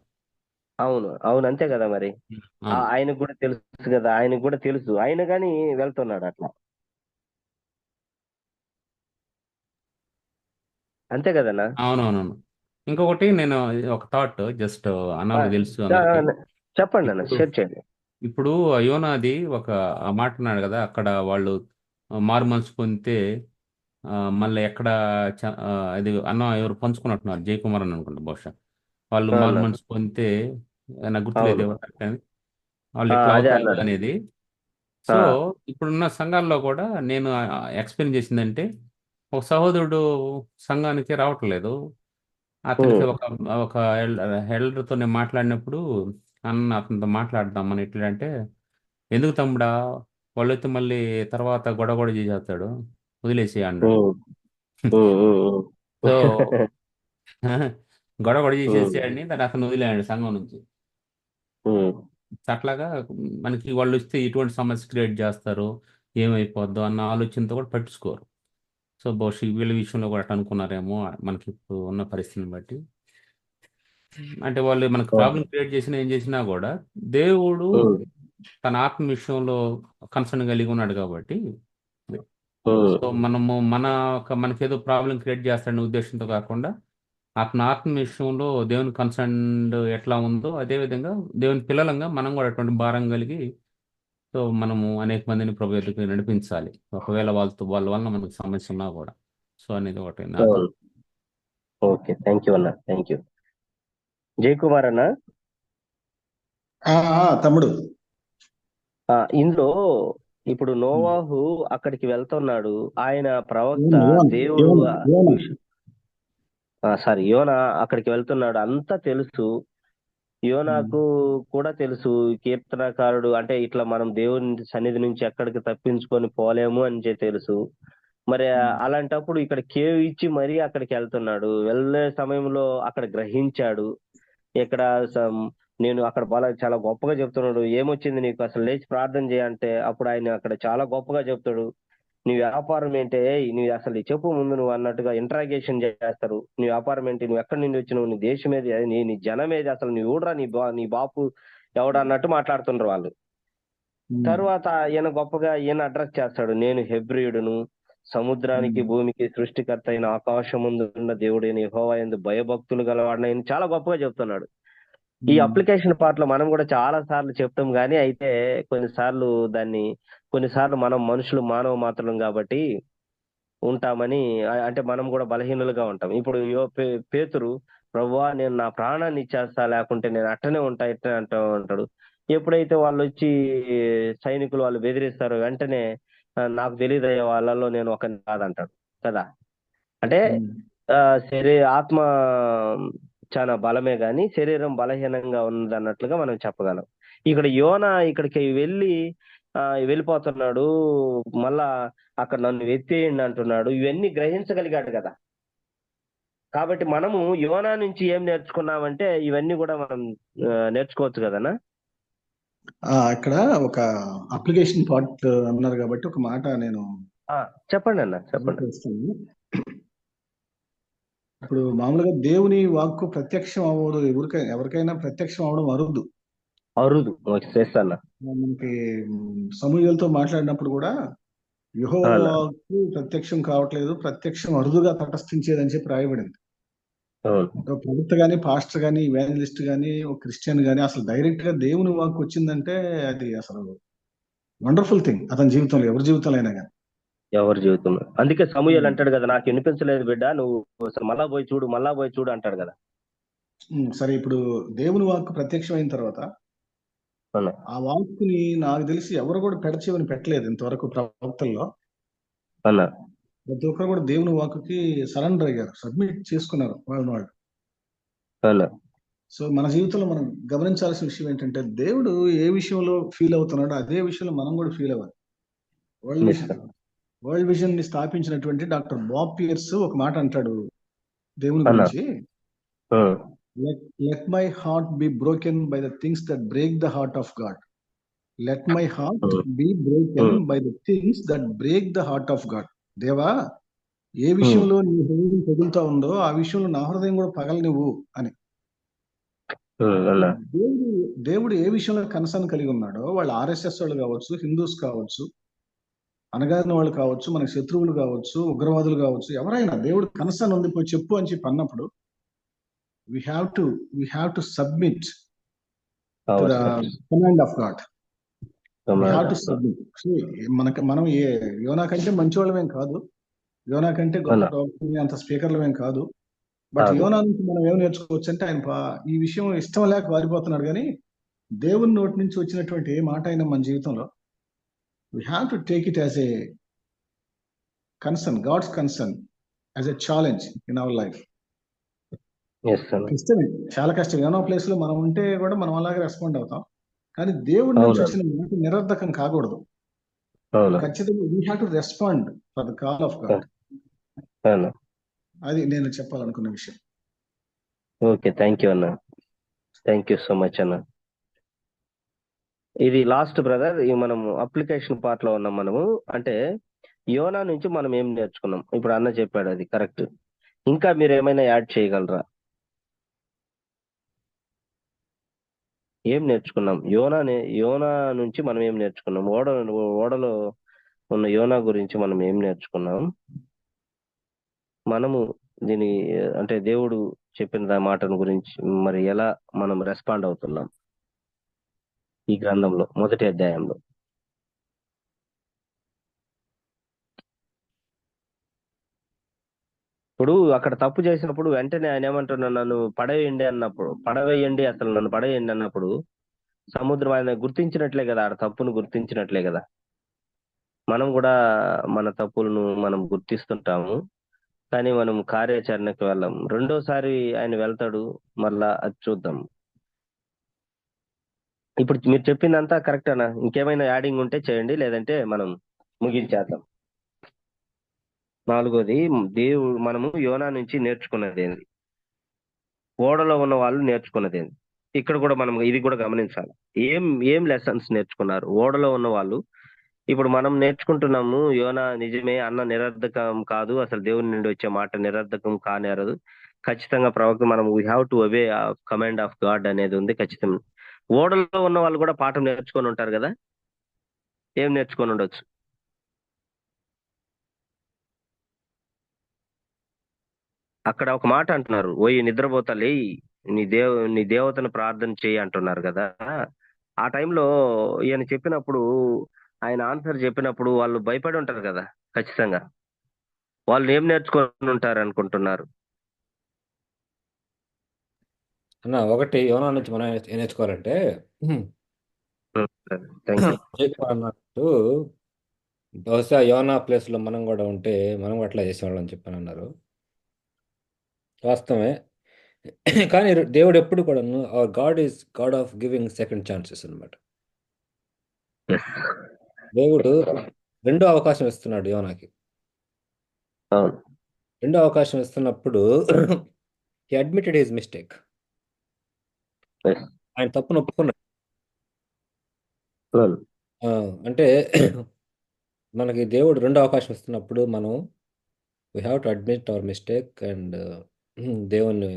Speaker 1: అవును అంతే కదా మరి.
Speaker 3: అవును
Speaker 1: ఆయనకు కూడా తెలుసు కదా, ఆయనకు కూడా తెలుసు, ఆయన కానీ వెళ్తున్నాడు అట్లా. అంతే కదన్నా.
Speaker 3: అవునవునవును. ఇంకొకటి నేను ఒక థాట్ జస్ట్
Speaker 1: ఆ,
Speaker 3: అన్నకు తెలుసు
Speaker 1: ఆ,
Speaker 3: అందరికి.
Speaker 1: చెప్పండి అన్న,
Speaker 3: ఇప్పుడు
Speaker 1: షేర్ చేయండి.
Speaker 3: ఇప్పుడు యోనాది ఒక మాట అన్నాడు కదా, అక్కడ వాళ్ళు మారు మనసు పొందితే మళ్ళీ ఎక్కడ అది అన్న ఎవరు పంచుకున్నట్టున్నారు, జయకుమార్ అని అనుకుంటా బహుశా. వాళ్ళు మారు
Speaker 1: అన్న
Speaker 3: మనసు పొందితే నాకు గుర్తులేదు
Speaker 1: అవును.
Speaker 3: ఎవరు కానీ వాళ్ళు ఎట్లా
Speaker 1: అదే
Speaker 3: అవుతారు
Speaker 1: అన్నాడు.
Speaker 3: అనేది.
Speaker 1: ఆ,
Speaker 3: సో ఇప్పుడున్న సంఘాల్లో కూడా నేను ఎక్స్ప్లెయిన్ చేసిందంటే, ఒక సహోదరుడు సంఘానికి రావట్లేదు, అతనికి
Speaker 1: ఉమ్,
Speaker 3: ఒక ఒక హెల్డర్తో నేను మాట్లాడినప్పుడు, అన్న అతనితో మాట్లాడదాం అని ఎట్లా అంటే, ఎందుకు తమ్ముడా, వాళ్ళైతే మళ్ళీ తర్వాత గొడవ చేసేస్తాడు, వదిలేసి అన్నాడు.
Speaker 1: ఉమ్, ఉమ్, ఉమ్,
Speaker 3: సో
Speaker 1: ఉమ్.
Speaker 3: గొడవ
Speaker 1: ఉమ్,
Speaker 3: చేసేసేయాడిని దాన్ని అతను వదిలేయండి సంఘం నుంచి.
Speaker 1: ఉమ్,
Speaker 3: అట్లాగా మనకి వాళ్ళు వస్తే ఎటువంటి సమస్య క్రియేట్ చేస్తారు, ఏమైపోద్దో అన్న ఆలోచనతో కూడా పట్టించుకోరు. సో బహుశా వీళ్ళ విషయంలో కూడా అట్లా అనుకున్నారేమో మనకి ఇప్పుడు ఉన్న పరిస్థితిని బట్టి. అంటే వాళ్ళు మనకు ప్రాబ్లం క్రియేట్ చేసినా ఏం చేసినా కూడా దేవుడు
Speaker 1: ఉమ్,
Speaker 3: తన ఆత్మ విషయంలో కన్సర్న్ కలిగి ఉన్నాడు కాబట్టి,
Speaker 1: ఉమ్,
Speaker 3: సో మనకేదో ప్రాబ్లం క్రియేట్ చేస్తాడనే ఉద్దేశంతో కాకుండా, అతని ఆత్మ విషయంలో దేవుని కన్సర్న్ ఎట్లా ఉందో అదే విధంగా దేవుని పిల్లలంగా మనం కూడా అటువంటి భారం కలిగి, సో మనము అనేక మందిని ప్రభు ఎదుగుకి నడిపించాలి, ఒకవేళ వాళ్ళ వల్ల మనకు సమస్య ఉన్నా కూడా. సో అనేది ఒకటి నా
Speaker 1: అవును.
Speaker 3: థాట్.
Speaker 1: ఓకే, థ్యాంక్ యూ అన్న, థ్యాంక్ యూ. జయకుమార్ అన్న,
Speaker 2: తమ్ముడు.
Speaker 1: ఇందులో ఇప్పుడు నోవాహు అక్కడికి వెళ్తున్నాడు, ఆయన ప్రవక్త, దేవుడు యోనా అక్కడికి వెళ్తున్నాడు, అంతా తెలుసు. యోనాకు కూడా తెలుసు కీర్తనకారుడు అంటే ఇట్లా మనం దేవుని సన్నిధి నుంచి ఎక్కడికి తప్పించుకొని పోలేము అని తెలుసు. మరి అలాంటప్పుడు ఇక్కడ కేవ్ ఇచ్చి మరీ అక్కడికి వెళ్తున్నాడు. వెళ్ళే సమయంలో అక్కడ గ్రహించాడు. ఇక్కడ నేను అక్కడ చాలా గొప్పగా చెప్తున్నాడు, ఏమొచ్చింది నీకు, అసలు లేచి ప్రార్థన చేయంటే అప్పుడు ఆయన అక్కడ చాలా గొప్పగా చెప్తాడు. నీ వ్యాపారం ఏంటే, నువ్వు అసలు చెప్పు ముందు నువ్వు అన్నట్టుగా ఇంట్రాగేషన్ చేస్తారు. నీ వ్యాపారం ఏంటి, నువ్వు ఎక్కడి నుండి వచ్చినావు, నీ దేశం ఏది, నీ జనం ఏది, అసలు నీ ఊడరా, నీ బాపు ఎవడు అన్నట్టు మాట్లాడుతుండ్రు వాళ్ళు. తర్వాత ఈయన గొప్పగా అడ్రస్ చేస్తాడు, నేను హెబ్రీయుడును, సముద్రానికి భూమికి సృష్టికర్త అయిన ఆకాశం ముందు ఉన్న దేవుడైన యెహోవా యందు భయభక్తులు గలవాడిని చాలా గొప్పగా చెప్తున్నాడు. ఈ అప్లికేషన్ పార్ట్ లో మనం కూడా చాలా సార్లు చెప్తాం, కానీ అయితే కొన్నిసార్లు మనం మనుషులు మానవ మాత్రం కాబట్టి ఉంటామని, అంటే మనం కూడా బలహీనులుగా ఉంటాం. ఇప్పుడు పేతురు, ప్రభువా నేను నా ప్రాణాన్ని ఇచ్చేస్తా, లేకుంటే నేను అట్టనే అంటూ ఉంటాడు. ఎప్పుడైతే వాళ్ళు వచ్చి సైనికులు వాళ్ళు బెదిరిస్తారో వెంటనే నాకు తెలియదయ్యా వాళ్ళలో నేను ఒక కాదంటాడు కదా. అంటే ఆత్మ చాలా బలమే గాని శరీరం బలహీనంగా ఉంది అన్నట్లుగా మనం చెప్పగలం. ఇక్కడ యోనా ఇక్కడికి వెళ్ళిపోతున్నాడు, మళ్ళా అక్కడ నన్ను ఎత్తేయండి అంటున్నాడు, ఇవన్నీ గ్రహించగలిగాడు కదా. కాబట్టి మనము యోనా నుంచి ఏం నేర్చుకున్నామంటే ఇవన్నీ కూడా మనం నేర్చుకోవచ్చు కదనా.
Speaker 2: ఇక్కడ ఒక అప్లికేషన్ పార్ట్ అన్నారు కాబట్టి ఒక మాట నేను
Speaker 1: చెప్పండి అన్న, చెప్పండి.
Speaker 2: ఇప్పుడు మామూలుగా దేవుని వాక్కు ప్రత్యక్షం అవ్వదు, ఎవరికైనా ప్రత్యక్షం అవడం అరుదు. మనకి సమూయేలుతో మాట్లాడినప్పుడు కూడా యెహోవా వాక్కు ప్రత్యక్షం కావట్లేదు, ప్రత్యక్షం అరుదుగా తటస్థించేదని చెప్పి రాయబడింది. ప్రవక్త గాని, పాస్టర్ గాని, ఇవాంజలిస్ట్ గాని, ఒక క్రిస్టియన్ గాని అసలు డైరెక్ట్ గా దేవుని వాక్కు వచ్చిందంటే అది అసలు వండర్ఫుల్ థింగ్ అతని జీవితంలో, ఎవరి జీవితంలో అయినా కానీ.
Speaker 1: ఎవరి జీవితంలో. అందుకే సమూయేలు అంటాడు కదా, నాకు వినిపించలేదు బిడ్డ, నువ్వు మళ్ళా పోయి చూడు అంటాడు కదా.
Speaker 2: సరే, ఇప్పుడు దేవుని వాక్కు ప్రత్యక్షమైన తర్వాత
Speaker 1: అన్న
Speaker 2: ఆ వాక్కుని నాకు తెలిసి ఎవరు కూడా పెడచెవిని పెట్టలేదు ఇంతవరకు ప్రవక్తల్లో.
Speaker 1: అన్న
Speaker 2: ప్రతి ఒక్కరు కూడా దేవుని వాక్కుకి సరెండర్ అయ్యారు, సబ్మిట్ చేసుకున్నారు వాళ్ళు.
Speaker 1: అన్న
Speaker 2: సో మన జీవితంలో మనం గమనించాల్సిన విషయం ఏంటంటే, దేవుడు ఏ విషయంలో ఫీల్ అవుతున్నాడో అదే విషయంలో మనం కూడా ఫీల్ అవ్వాలి. వరల్డ్ విజన్ ని స్థాపించినటువంటి డాక్టర్ బాబ్ పియర్స్ ఒక మాట అంటాడు దేవుని
Speaker 1: అన్న
Speaker 2: గురించి. Let my heart be broken by the things that break the heart of God. Let my heart be broken by the things that break the heart of God. దేవా, ఏ విషయంలో నీ హృదయం పగులుతా ఉందో ఆ విషయంలో నా హృదయం కూడా పగలనివ్వు అని. దేవుడు ఏ విషయంలో కన్సర్న్ కలిగి ఉన్నాడో, వాళ్ళు ఆర్ఎస్ఎస్ వాళ్ళు కావచ్చు, హిందూస్ కావచ్చు, అనగారిన వాళ్ళు కావచ్చు, మనకి శత్రువులు కావచ్చు, ఉగ్రవాదులు కావచ్చు, ఎవరైనా దేవుడు కన్సర్న్ ఉంది పోయి చెప్పు అని చెప్పి అన్నప్పుడు we have to submit to the command of God. We have to submit. మనం యోనా కంటే మంచి వాళ్ళమేం కాదు, యోనా కంటే గొప్ప అంత స్పీకర్లమేం కాదు. బట్ యోనా నుంచి మనం ఏం నేర్చుకోవచ్చు అంటే, ఆయన ఈ విషయం ఇష్టం లేక వారిపోతున్నాడు, కానీ దేవుని నోటి నుంచి వచ్చినటువంటి ఏ మాట అయినా మన జీవితంలో we have to take it as a concern, God's concern, as a challenge in our life. కష్టమే, చాలా కష్టం. ఏమో ప్లేస్ లో మనం ఉంటే కూడా మనం అలాగే రెస్పాండ్ అవుతాం, కానీ దేవుడి నుంచి వచ్చిన మాట నిరర్ధకం కాకూడదు. ఖచ్చితంగా we have to respond for the call of God. అది నేను చెప్పాలనుకున్న విషయం.
Speaker 1: ఓకే, థ్యాంక్ యూ అన్న, థ్యాంక్ యూ సో మచ్ అన్న. ఇది లాస్ట్ బ్రదర్, మనం అప్లికేషన్ పార్ట్ లో ఉన్నాం మనము. అంటే యోనా నుంచి మనం ఏం నేర్చుకున్నాం, ఇప్పుడు అన్న చెప్పాడు, అది కరెక్ట్. ఇంకా మీరు ఏమైనా యాడ్ చేయగలరా? ఏం నేర్చుకున్నాం యోనా నుంచి మనం ఏం నేర్చుకున్నాం? ఓడలో ఉన్న యోనా గురించి మనం ఏం నేర్చుకున్నాం? మనము దీని అంటే దేవుడు చెప్పిన మాటను గురించి మరి ఎలా మనం రెస్పాండ్ అవుతున్నాం ఈ గ్రంథంలో మొదటి అధ్యాయంలో? ఇప్పుడు అక్కడ తప్పు చేసినప్పుడు వెంటనే ఆయన ఏమంటున్నా, నన్ను పడవేయండి అసలు నన్ను పడవేయండి అన్నప్పుడు సముద్రం ఆయన గుర్తించినట్లే కదా, ఆడ తప్పును గుర్తించినట్లే కదా. మనం కూడా మన తప్పులను మనం గుర్తిస్తుంటాము, కానీ మనం కార్యాచరణకు వెళ్ళాం. రెండోసారి ఆయన వెళ్తాడు, మళ్ళా అది చూద్దాం. ఇప్పుడు మీరు చెప్పిందంతా కరెక్ట్ అన్న. ఇంకేమైనా యాడింగ్ ఉంటే చేయండి, లేదంటే మనం ముగించేద్దాం. నాలుగోది, మనము యోనా నుంచి నేర్చుకున్నది ఏంది, ఓడలో ఉన్న వాళ్ళు నేర్చుకున్నది ఏంది, ఇక్కడ కూడా మనం ఇది కూడా గమనించాలి. ఏం లెసన్స్ నేర్చుకున్నారు ఓడలో ఉన్న వాళ్ళు? ఇప్పుడు మనం నేర్చుకుంటున్నాము, యోనా నిజమే అన్న నిరర్ధకం కాదు, అసలు దేవుని నుండి వచ్చే మాట నిరర్ధకం కానేరదు. ఖచ్చితంగా ప్రవక్త మనం we have to obey command of God అనేది ఉంది ఖచ్చితంగా. ఓడలో ఉన్న వాళ్ళు కూడా పాఠం నేర్చుకొని ఉంటారు కదా, ఏం నేర్చుకొని ఉండొచ్చు? అక్కడ ఒక మాట అంటున్నారు, ఓయి నిద్రపోతా లేయి, నీ దేవతను ప్రార్థన చేయి అంటున్నారు కదా. ఆ టైంలో ఈయన చెప్పినప్పుడు, ఆయన ఆన్సర్ చెప్పినప్పుడు వాళ్ళు భయపడి ఉంటారు కదా ఖచ్చితంగా. వాళ్ళు ఏం నేర్చుకొని ఉంటారు అనుకుంటున్నారు?
Speaker 4: అన్న ఒకటి యోనా నుంచి మనం ఏం నేర్చుకోవాలంటే, అన్నట్టు బహుశా యోనా ప్లేస్ లో మనం కూడా ఉంటే మనం కూడా అట్లా చేసేవాళ్ళం అని చెప్పని అన్నారు. వాస్తవమే, కానీ దేవుడు ఎప్పుడు కూడా hour God is God of giving second chances అన్నమాట. దేవుడు రెండో అవకాశం ఇస్తున్నాడు యోనాకి. రెండో అవకాశం ఇస్తున్నప్పుడు హి అడ్మిటెడ్ హిస్ మిస్టేక్. ఆయన తప్పును ఒప్పుకున్నాడు. అంటే మనకి దేవుడు రెండో అవకాశం ఇస్తున్నప్పుడు మనం we have to admit our mistake and దేవుని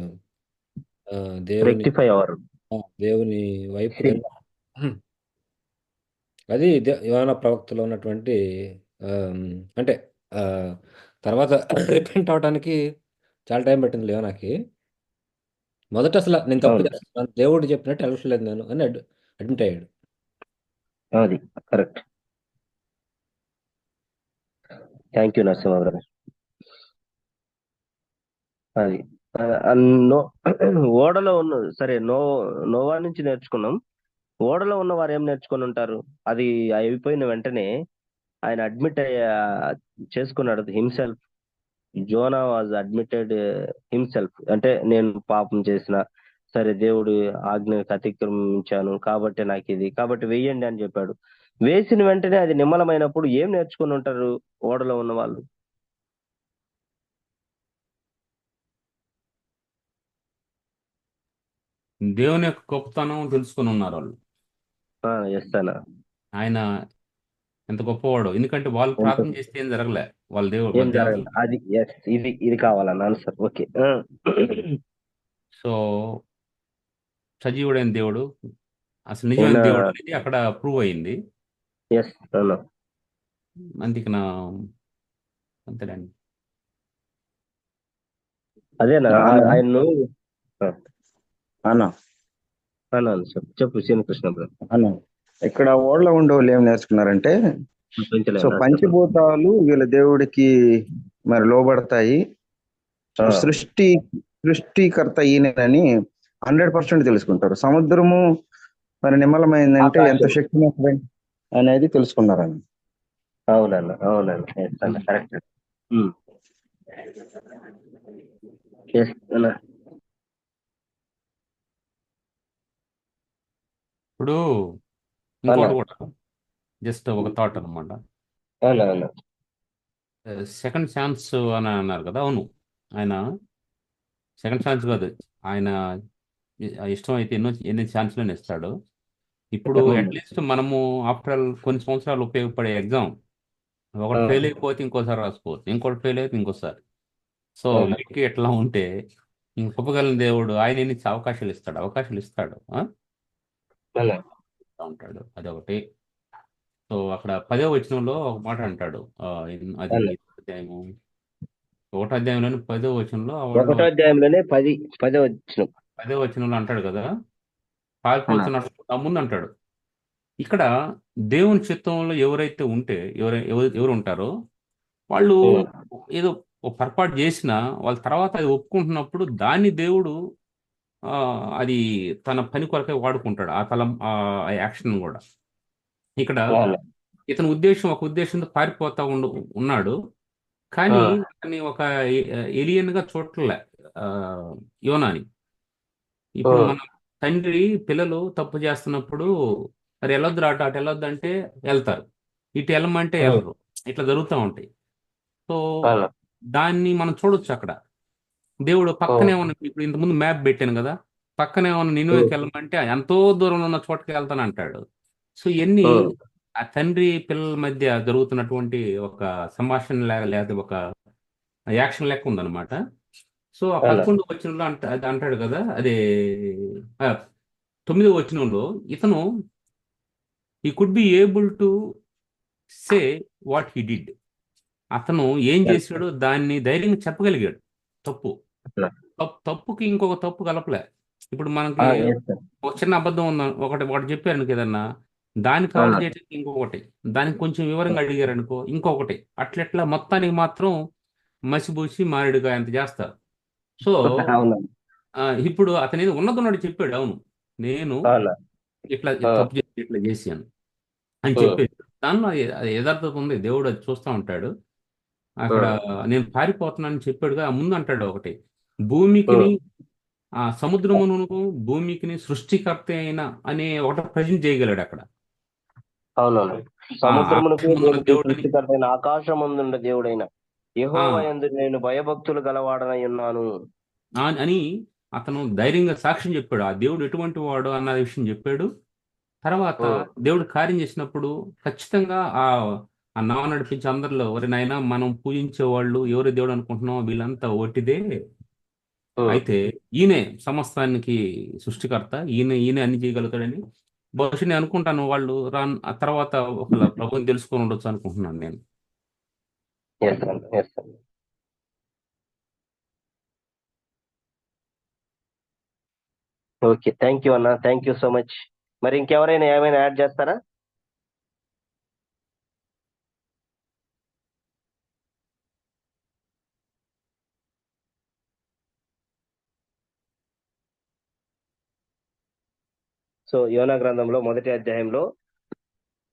Speaker 4: దేవుని వైపు అది యోనా ప్రవక్తలో ఉన్నటువంటి అంటే తర్వాత రిపెంట్ అవడానికి చాలా టైం పట్టింది యోనాకి. మొదట అసలు నేను తప్పు చేస్తున్నాను, దేవుడు చెప్పినట్టు వెళ్ళట్లేదు నేను అని అడ్మిట్ అయ్యాడు.
Speaker 1: అది correct. Thank you Narasimha brother. అది ఓడలో ఉన్న సరే, నోవా నుంచి నేర్చుకున్నాం. ఓడలో ఉన్న వారు ఏం నేర్చుకొని ఉంటారు? అది అయిపోయిన వెంటనే ఆయన అడ్మిట్ చేసుకున్నాడు himself. Zona was admitted himself. అంటే నేను పాపం చేసిన, సరే దేవుడు ఆజ్ఞకు అతిక్రమించాను కాబట్టి నాకు ఇది, కాబట్టి వెయ్యండి అని చెప్పాడు. వేసిన వెంటనే అది నిమ్మలమైనప్పుడు ఏం నేర్చుకుని ఉంటారు ఓడలో ఉన్న వాళ్ళు?
Speaker 3: దేవుని యొక్క గొప్పతనం తెలుసుకొని ఉన్నారు వాళ్ళు.
Speaker 1: ఎస్ అన్న.
Speaker 3: ఆయన ఎంత గొప్పవాడు, ఎందుకంటే వాళ్ళు
Speaker 1: ఎంత
Speaker 3: ప్రార్థన చేస్తే ఏం జరగలే. వాళ్ళ దేవుడు
Speaker 1: ఏం జరగదు. అది ఎస్, ఇది కావాలన్న ఆన్సర్. ఓకే.
Speaker 3: సో సజీవుడైన దేవుడు, అసలు నిజమైన దేవుడు అనేది అక్కడ ప్రూవ్ అయింది.
Speaker 1: ఎస్ అన్న.
Speaker 3: అందుకే నా అంతేనండి.
Speaker 1: అదేనా ఆయన్ను
Speaker 6: అన్న
Speaker 1: అన్నాను సార్. చెప్పు శ్రీకృష్ణ బ్రదర్.
Speaker 6: అన్న ఇక్కడ ఓడలో ఉండే వాళ్ళు ఏం నేర్చుకున్నారంటే, సో పంచభూతాలు వీళ్ళ దేవుడికి మరి లోబడతాయి, సృష్టికర్త ఈయనని 100% తెలుసుకుంటారు. సముద్రము మరి నిమ్మలమైందంటే ఎంత శక్తివంతమైన అనేది తెలుసుకున్నారని.
Speaker 1: అవునన్న, అవునన్న, కరెక్ట్. ఎస్ అన్న.
Speaker 3: ఇప్పుడు ఇంకోటి కూడా జస్ట్ ఒక థాట్ అనమాట. సెకండ్ ఛాన్స్ అని అన్నారు కదా. అవును, ఆయన సెకండ్ ఛాన్స్ కాదు, ఆయన ఇష్టం అయితే ఎన్ని ఛాన్స్లను ఇస్తాడు. ఇప్పుడు అట్లీస్ట్ మనము ఆఫ్టర్ ఆల్ కొన్ని సంవత్సరాలు ఉపయోగపడే ఎగ్జామ్ ఒకటి ఫెయిల్ అయిపోతే ఇంకోసారి రాసుకోవచ్చు, ఇంకోటి ఫెయిల్ అయితే ఇంకోసారి. సో వీటికి ఎట్లా ఉంటే ఇంకొప్పగలిగిన దేవుడు ఆయన ఎన్ని అవకాశాలు ఇస్తాడు ఉంటాడు. అదొకటి. సో అక్కడ 10వ వచనంలో ఒక మాట అంటాడు. అది అధ్యాయము 1వ అధ్యాయంలోని 10వ వచనంలో
Speaker 1: 1వ అధ్యాయంలోనే 10వ
Speaker 3: వచనంలో అంటాడు కదా, పారిపోతున్న ముందు అంటాడు. ఇక్కడ దేవుని చిత్తంలో ఎవరైతే ఉంటే ఎవరు ఉంటారో వాళ్ళు ఏదో ఒక పొరపాటు చేసినా వాళ్ళ తర్వాత అది ఒప్పుకుంటున్నప్పుడు దాన్ని దేవుడు అది తన పని కొరకే వాడుకుంటాడు. ఆ యాక్షన్ కూడా. ఇక్కడ ఇతని ఒక ఉద్దేశంతో పారిపోతా ఉన్నాడు, కానీ అతన్ని ఒక ఏలియన్ గా చూడలే యోనాని. ఇప్పుడు మన తండ్రి పిల్లలు తప్పు చేస్తున్నప్పుడు మరి వెళ్ళొద్దు అటు వెళ్ళొద్దు అంటే వెళ్తారు, ఇటు వెళ్ళమంటే వెళ్ళరు, ఇట్లా జరుగుతూ ఉంటాయి. సో దాన్ని మనం చూడొచ్చు అక్కడ. దేవుడు పక్కనే ఉన్న, ఇప్పుడు ఇంతకుముందు మ్యాప్ పెట్టాను కదా, పక్కనే ఉన్న నినువేకి వెళ్ళమంటే ఎంతో దూరంలో ఉన్న చోటకి వెళ్తాను అంటాడు. సో ఇవన్నీ ఆ తండ్రి పిల్లల మధ్య జరుగుతున్నటువంటి ఒక సంభాషణ లేదా ఒక యాక్షన్ లెక్క ఉందన్నమాట. సో ఆ 11వ వచనంలో అంటాడు కదా, అదే 9వ వచనంలో ఇతను ఈ could be able to say what he did. అతను ఏం చేశాడో దాన్ని ధైర్యంగా చెప్పగలిగాడు. తప్పుకి ఇంకొక తప్పు కలపలే. ఇప్పుడు మనకి ఒక చిన్న అబద్ధం ఉందా, ఒకటి చెప్పారు ఏదన్నా, దాన్ని కవర్ చేయడానికి ఇంకొకటి, దానికి కొంచెం వివరంగా అడిగారు అనుకో ఇంకొకటి, అట్లెట్లా మొత్తానికి మాత్రం మసిబూసి మారేడుగా ఎంత చేస్తారు. సో ఇప్పుడు అతని ఉన్నదన్నట్టు చెప్పాడు, అవును నేను ఇట్లా తప్పు చేసి ఇట్లా చేశాను అని చెప్పేది. దానిలో అది యథార్థత ఉంది. దేవుడు అది చూస్తూ ఉంటాడు. అక్కడ నేను పారిపోతున్నానని చెప్పాడుగా, ముందు అంటాడు ఒకటి, భూమికిని సముద్రమును భూమికిని సృష్టికర్త అయిన అనే ఒకటి ప్రజెంట్ చేయగలడు అక్కడ.
Speaker 1: అవునవును. ఆకాశమందున్న దేవుడైన యెహోవా యందు నేను భయభక్తులు గలవాడనై ఉన్నాను
Speaker 3: అని అతను ధైర్యంగా సాక్ష్యం చెప్పాడు. ఆ దేవుడు ఎటువంటి వాడు అన్న విషయం చెప్పాడు. తర్వాత దేవుడు కార్యం చేసినప్పుడు ఖచ్చితంగా ఆ నావ నడిపించి అందరిలో, ఎవరి నాయన మనం పూజించే వాళ్ళు ఎవరి దేవుడు అనుకుంటున్నాం, వీళ్ళంతా ఒట్టిదే, అయితే ఈయనే సమస్తానికి సృష్టికర్త, ఈయన అన్ని చేయగలుగుతాడని బహుశా నేను అనుకుంటాను. వాళ్ళు ఆ తర్వాత ఒకళ్ళ ప్రభుని తెలుసుకొని ఉండొచ్చు అనుకుంటున్నాను నేను.
Speaker 1: ఓకే, థ్యాంక్ యూ అన్న, థ్యాంక్ యూ సో మచ్. మరి ఇంకెవరైనా ఏమైనా యాడ్ చేస్తారా? సో యోనా గ్రంథంలో మొదటి అధ్యాయంలో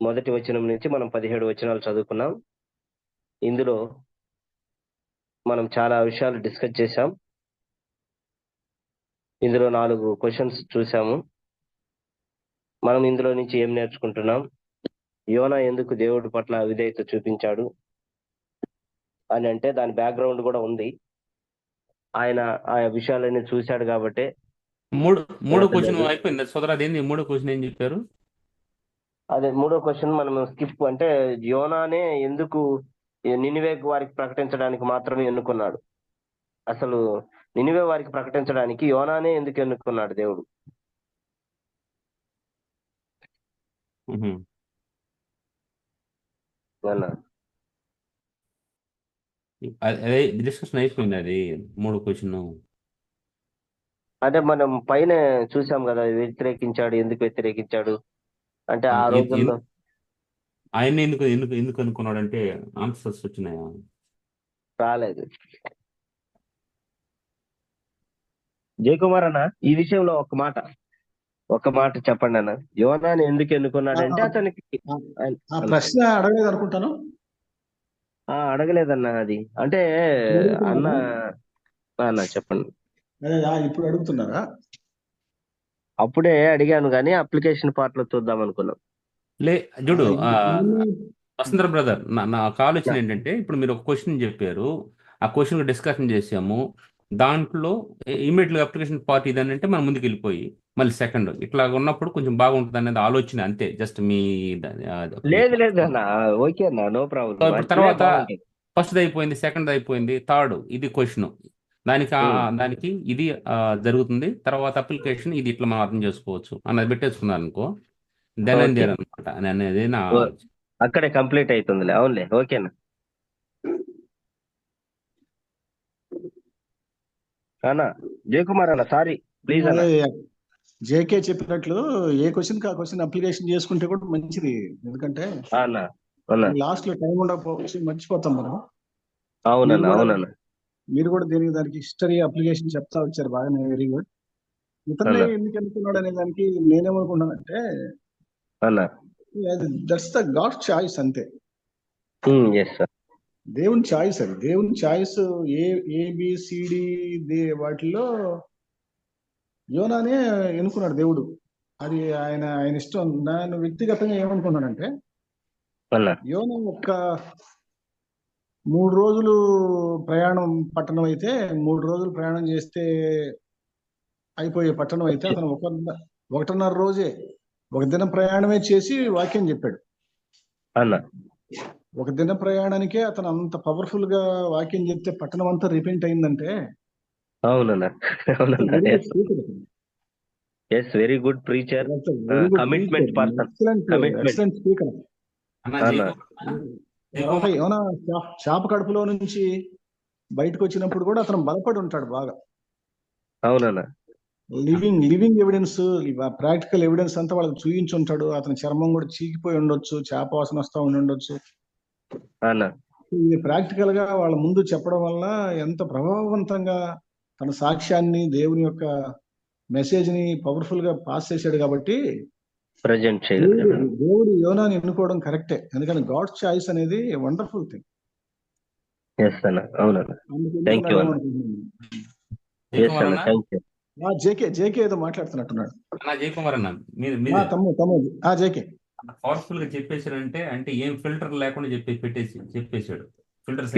Speaker 1: మొదటి వచనం నుంచి మనం 17 వచనాలు చదువుకున్నాం. ఇందులో మనం చాలా విషయాలు డిస్కస్ చేశాం. ఇందులో 4 క్వశ్చన్స్ చూసాము. మనం ఇందులో నుంచి ఏం నేర్చుకుంటున్నాం? యోనా ఎందుకు దేవుడి పట్ల అవిధేయత చూపించాడు అని అంటే దాని బ్యాక్గ్రౌండ్ కూడా ఉంది. ఆయన ఆ విషయాలన్నీ చూశాడు కాబట్టి.
Speaker 3: మూడో క్వశ్చన్ అయిపోయింది సోదరా, అదేంది మూడో క్వశ్చన్ ఏం చెప్పారు?
Speaker 1: అదే మూడో క్వశ్చన్ మనం స్కిప్, అంటే యోనానే ఎందుకు నినివే వారికి ప్రకటించడానికి మాత్రమే ఎన్నుకున్నాడు? అసలు నినివే వారికి ప్రకటించడానికి యోనానే ఎందుకు ఎన్నుకున్నాడు దేవుడు?
Speaker 3: అదే డిస్కషన్ అయిపోయింది అది మూడో క్వశ్చన్.
Speaker 1: అంటే మనం పైన చూసాం కదా, వ్యతిరేకించాడు. ఎందుకు వ్యతిరేకించాడు అంటే ఆ రోజుల్లో
Speaker 3: ఆయన ఎందుకు ఎందుకు ఎందుకు అనుకున్నాడు అంటే ఆన్సర్స్ వచ్చినాయా?
Speaker 1: రాలేదు. జయకుమార్ అన్న, ఈ విషయంలో ఒక మాట చెప్పండి అన్న. యోనాని ఎందుకు ఎన్నుకున్నాడంటే అతనికి
Speaker 2: ఆ ప్రశ్న అడగలేదు అనుకుంటాను.
Speaker 1: అడగలేదన్న అది. అంటే అన్న చెప్పండి.
Speaker 2: ఇప్పుడు అడుగుతున్నారా?
Speaker 1: అప్పుడే అడిగాను కానీ అప్లికేషన్ పార్ట్ లో చూద్దాం అనుకున్నాం.
Speaker 3: చూడు వసుంధర బ్రదర్, నా ఆలోచన ఏంటంటే ఇప్పుడు మీరు ఒక క్వశ్చన్ చెప్పారు, ఆ క్వశ్చన్ డిస్కషన్ చేసాము, దాంట్లో ఇమీడియట్గా అప్లికేషన్ పార్ట్ ఇదని అంటే మనం ముందుకు వెళ్ళిపోయి మళ్ళీ సెకండ్ ఇట్లా ఉన్నప్పుడు కొంచెం బాగుంటుంది అనేది ఆలోచన, అంతే. జస్ట్ మీ
Speaker 1: లేదు అన్న, ఓకే అన్న, నో ప్రాబ్లం.
Speaker 3: ఇప్పుడు తర్వాత ఫస్ట్ అయిపోయింది, సెకండ్ అయిపోయింది, థర్డ్ ఇది క్వశ్చన్, దానికి ఇది జరుగుతుంది, తర్వాత అప్లికేషన్ ఇది, ఇట్లా మనం అర్థం చేసుకోవచ్చు అన్నది పెట్టేసుకున్నారు అనుకో, దెన్ అండ్ దేర్ అనమాట అనేది నా
Speaker 1: అక్కడే కంప్లీట్ అవుతుందిలే. అవునులే, ఓకేనా అన్న. జయకుమార్ అన్న, సారీ ప్లీజ్ అన్న.
Speaker 2: జేకే చెప్పినట్లు ఏ క్వశ్చన్ కి ఆ క్వశ్చన్ అప్లికేషన్ చేసుకుంటే కూడా మంచిది. ఎందుకంటే లాస్ట్ లో టైం ఉండకపోవచ్చు, మర్చిపోతాం మనం.
Speaker 1: అవునన్నా,
Speaker 2: మీరు కూడా దానికి హిస్టరీ అప్లికేషన్ చెప్తా వచ్చారు, బాగానే, వెరీ గుడ్. ఇతరులే ఎందుకు అనుకున్నాడు అనే దానికి నేనేమనుకున్నానంటే దట్స్ ద గాడ్ చాయిస్, అంతే. దేవుని చాయిస్ అది. దేవుని చాయిస్ ఏబిసిడి వాటిల్లో యోనానే ఎన్నుకున్నాడు దేవుడు. అది ఆయన ఇష్టం. నేను వ్యక్తిగతంగా ఏమనుకున్నానంటే, యోనా ఒక్క 3 రోజులు ప్రయాణం పట్టణం అయితే, 3 రోజులు ప్రయాణం చేస్తే అయిపోయే పట్టణం అయితే, అతను 1.5 రోజే, 1 దినం ప్రయాణమే చేసి వాక్యం చెప్పాడు.
Speaker 1: అన్న
Speaker 2: 1 దిన ప్రయాణానికే అతను అంత పవర్ఫుల్ గా వాక్యం చెప్తే పట్టణం అంతా రిపెంట్ అయిందంటే,
Speaker 1: very good preacher, commitment person,
Speaker 2: excellent speaker. ఏమన్నా చేప కడుపులో నుంచి బయటకు వచ్చినప్పుడు కూడా అతను బలపడి ఉంటాడు బాగా.
Speaker 1: అవునన్నా,
Speaker 2: లివింగ్ ఎవిడెన్స్, ప్రాక్టికల్ ఎవిడెన్స్ అంతా వాళ్ళకి చూపించి ఉంటాడు. అతని చర్మం కూడా చీకిపోయి ఉండొచ్చు, చేప వాసన వస్తా ఉండొచ్చు. ఇది ప్రాక్టికల్ గా వాళ్ళ ముందు చెప్పడం వల్ల ఎంత ప్రభావవంతంగా తన సాక్ష్యాన్ని, దేవుని యొక్క మెసేజ్ ని పవర్ఫుల్ గా పాస్ చేశాడు. కాబట్టి దేవుడు యోనాని ఎన్నుకోవడం కరెక్టే. ఎందుకంటే గాడ్ చాయిస్ అనేది వండర్ఫుల్ థింగ్. జేకే ఏదో మాట్లాడుతున్నట్టున్నాడు. జేకే
Speaker 3: పవర్ఫుల్ గా చెప్పేశారంటే, అంటే ఏం ఫిల్టర్ లేకుండా చెప్పేశాడు. ఫిల్టర్స్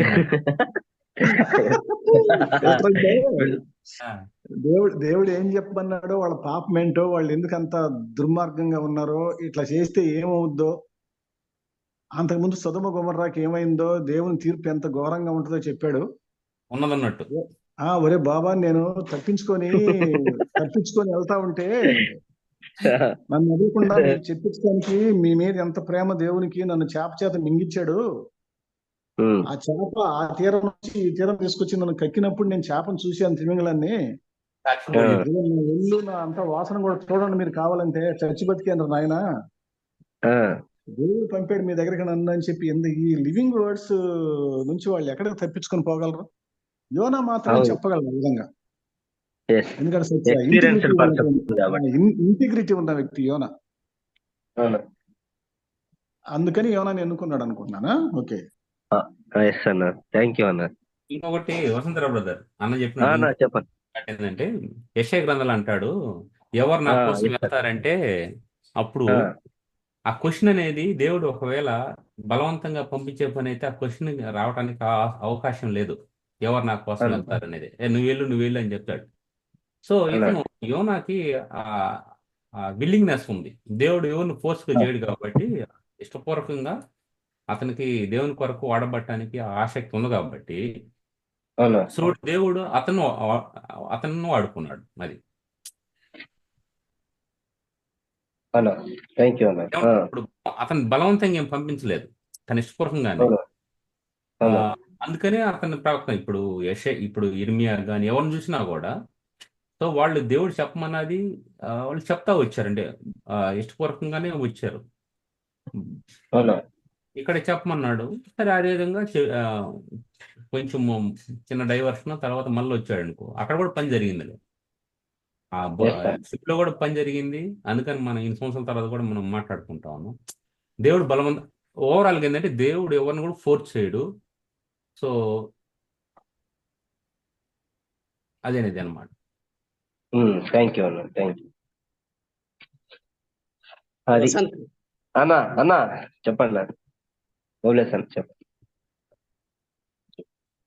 Speaker 2: దేవుడు ఏం చెప్పమన్నాడో, వాళ్ళ పాపం ఏంటో, వాళ్ళు ఎందుకు అంత దుర్మార్గంగా ఉన్నారో, ఇట్లా చేస్తే ఏమవుద్దో, అంతకుముందు సొదొమ గొమొర్రాకి ఏమైందో, దేవుని తీర్పు ఎంత ఘోరంగా ఉంటుందో చెప్పాడు.
Speaker 3: ఉన్నదన్నట్టు.
Speaker 2: ఒరే బాబా, నేను తప్పించుకొని వెళ్తా ఉంటే నన్ను అడగకుండా చెప్పించడానికి మీ మీద ఎంత ప్రేమ దేవునికి, నన్ను చేప చేత మింగిచ్చాడు. ఆ చేప ఆ తీరం నుంచి ఈ తీరం తీసుకొచ్చి నన్ను కక్కినప్పుడు నేను చేపను చూశాను, తిమింగలాన్ని. ఒళ్ళు నా అంత వాసన కూడా చూడండి మీరు కావాలంటే, చచ్చి బతికేంద్ర నాయన, దేవుడు పంపాడు మీ దగ్గరికి నన్ను అని చెప్పి. ఈ లివింగ్ వర్డ్స్ నుంచి వాళ్ళు ఎక్కడికి తప్పించుకొని పోగలరు? యోనా మాత్రమే చెప్పగలరు విధంగా.
Speaker 1: ఎస్
Speaker 2: ఎందుకంటే
Speaker 1: ఎక్స్పీరియన్స్డ్ పర్సన్ కాబట్టి.
Speaker 2: ఇంటిగ్రిటీ ఉన్న వ్యక్తి యోన.
Speaker 1: అవును.
Speaker 2: అందుకని యోనాని ఎన్నుకున్నాడు అనుకుంటున్నానా? ఓకే.
Speaker 1: ఎస్ అన్న, థ్యాంక్ యూ అన్న.
Speaker 3: ఇంకొకటి వసంతరావు బ్రదర్ అన్న
Speaker 1: అన్న
Speaker 3: చెప్పినట్టు
Speaker 1: చెప్పండి.
Speaker 3: ఏంటంటే యెషయా గ్రంథాలు అంటాడు, ఎవరు నా కోసం
Speaker 1: yes sir.
Speaker 3: వెళ్తారంటే అప్పుడు
Speaker 1: ఆ,
Speaker 3: ఆ క్వశ్చన్ అనేది దేవుడు ఒకవేళ బలవంతంగా పంపించే పని అయితే ఆ క్వశ్చన్ రావడానికి అవకాశం లేదు. ఎవరు నా కోసం
Speaker 1: అన్న
Speaker 3: వెళ్తారు అనేది, నువ్వు వెళ్ళు అని చెప్తాడు. సో
Speaker 1: అన్న
Speaker 3: ఇతను యోనాకి ఆ విల్లింగ్నెస్ ఉంది. దేవుడు ఎవరిని ఫోర్స్గా చేయడు కాబట్టి ఇష్టపూర్వకంగా అతనికి దేవుని కొరకు వాడబట్టడానికి ఆ ఆసక్తి ఉంది కాబట్టి
Speaker 1: అన్న
Speaker 3: సో దేవుడు అతను వాడుకున్నాడు. అది
Speaker 1: అన్న థ్యాంక్ యూ అన్న.
Speaker 3: ఇప్పుడు అతను బలవంతంగా ఏం పంపించలేదు, తన ఇష్టపూర్వకంగానే.
Speaker 1: అవును
Speaker 3: ఆ,
Speaker 1: అవును
Speaker 3: అందుకనే అతని ప్రవక్త ఇప్పుడు ఇర్మియా కానీ ఎవరిని చూసినా కూడా సో వాళ్ళు దేవుడు చెప్పమన్నది వాళ్ళు చెప్తా వచ్చారండి, ఇష్టపూర్వకంగానే వచ్చారు.
Speaker 1: అవును
Speaker 3: ఇక్కడ చెప్పమన్నాడు, సరే అదే విధంగా కొంచెం చిన్న డైవర్షన్ తర్వాత మళ్ళీ వచ్చాడు అనుకో, అక్కడ కూడా పని జరిగింది. ఆ
Speaker 1: yes sir.
Speaker 3: షిప్ లో కూడా పని జరిగింది. అందుకని మనం ఇన్ని సంవత్సరాల తర్వాత కూడా మనం మాట్లాడుకుంటాము. దేవుడు బలవంత ఓవరాల్గా ఏంటంటే దేవుడు ఎవరిని కూడా ఫోర్స్ చేయడు. సో అదేనేది అనమాట.
Speaker 1: థ్యాంక్ యూ అన్న, థ్యాంక్ యూ. అది
Speaker 5: వసంత్
Speaker 1: అన్న అన్న చెప్పండి అన్న. ఓబ్లేస్ అన్న చెప్పండి.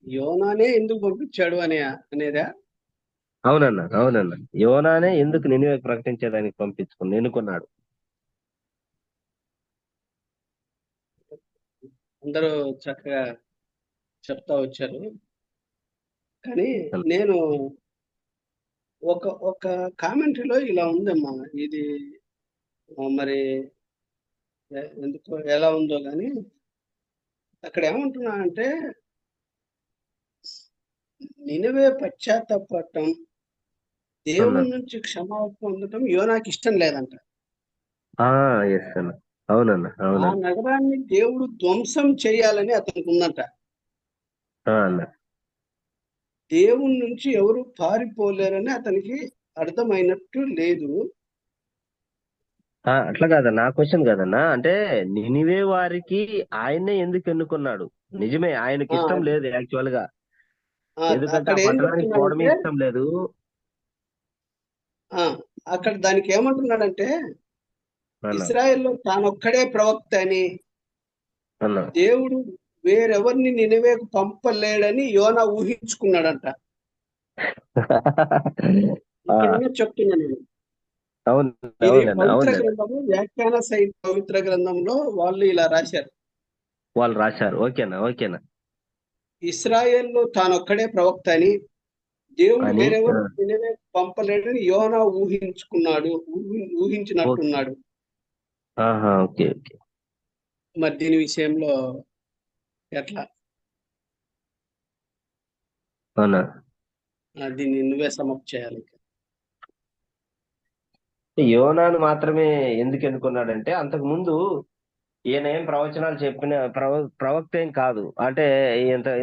Speaker 5: యోనానే ఎందుకు పంపించాడు అనేదా?
Speaker 1: అవునన్న అవునన్న, యోనానే ఎందుకు నినివే ప్రకటించేదానికి ఎన్నుకున్నాడు.
Speaker 5: అందరూ చక్కగా చెప్తా వచ్చారు, కానీ
Speaker 1: అన్న.
Speaker 5: నేను ఒక కామెంటరీలో ఇలా ఉందమ్మా, ఇది మరి ఎందుకో ఎలా ఉందో కానీ అక్కడ ఏమంటున్నా అంటే నినివే పశ్చాత్తాపడటం, దేవుని నుంచి క్షమాపణ పొందటం యోనాకి ఇష్టం లేదంట.
Speaker 1: ఎస్ అన్న, అవునన్న
Speaker 5: ఆ
Speaker 1: అవునన్న.
Speaker 5: నగరాన్ని దేవుడు ధ్వంసం చేయాలని అతనికి ఉందంట.
Speaker 1: అన్న
Speaker 5: దేవుని నుంచి ఎవరు పారిపోలేరని అతనికి అర్థమైనట్టు లేదు.
Speaker 1: అట్లా కాదన్న, నా క్వశ్చన్ కాదన్నా, అంటే నినివే వారికి ఆయన్నే ఎందుకు ఎన్నుకున్నాడు? నిజమే, ఆయనకి
Speaker 5: ఆ,
Speaker 1: ఇష్టం లేదు యాక్చువల్ గా, ఎందుకంటే
Speaker 5: అక్కడ
Speaker 1: ఆ
Speaker 5: ఏం
Speaker 1: పట్టణానికి పోవడమే
Speaker 5: చెప్తున్నాడంటే
Speaker 1: ఇష్టం లేదు.
Speaker 5: అక్కడ దానికి ఏమంటున్నాడంటే
Speaker 1: అన్న
Speaker 5: ఇస్రాయేల్లో తానొక్కడే ప్రవక్త అని,
Speaker 1: అన్న
Speaker 5: దేవుడు వేరెవరిని నినివేకు పంపలేడని యోనా ఊహించుకున్నాడంట. ఇక్కడనే చెప్తున్నా నేను.
Speaker 1: అవును
Speaker 5: ఇది
Speaker 1: అవునన్న
Speaker 5: పవిత్ర
Speaker 1: అవునన్న,
Speaker 5: గ్రంథము, వ్యాఖ్యాన సహిత పవిత్ర గ్రంథంలో వాళ్ళు ఇలా రాశారు.
Speaker 1: వాళ్ళు రాశారు. ఓకేనా ఓకేనా
Speaker 5: ఇస్రాయేల్లో తానొక్కడే ప్రవక్త అని, దేవుడు
Speaker 1: అని
Speaker 5: వేరెవరు నినివేకు పంపలేడని యోనా ఊహించినట్టున్నాడు.
Speaker 1: Okay okay.
Speaker 5: మరి దీని విషయంలో ఎట్లా?
Speaker 1: అవునా,
Speaker 5: దీన్ని నువ్వే సమప్ చేయాలి.
Speaker 1: యోనాను మాత్రమే ఎందుకు ఎన్నుకున్నాడంటే, అంతకు ముందు ఈయన ఏం ప్రవచనాలు చెప్పిన ప్రవక్త ఏం కాదు. అంటే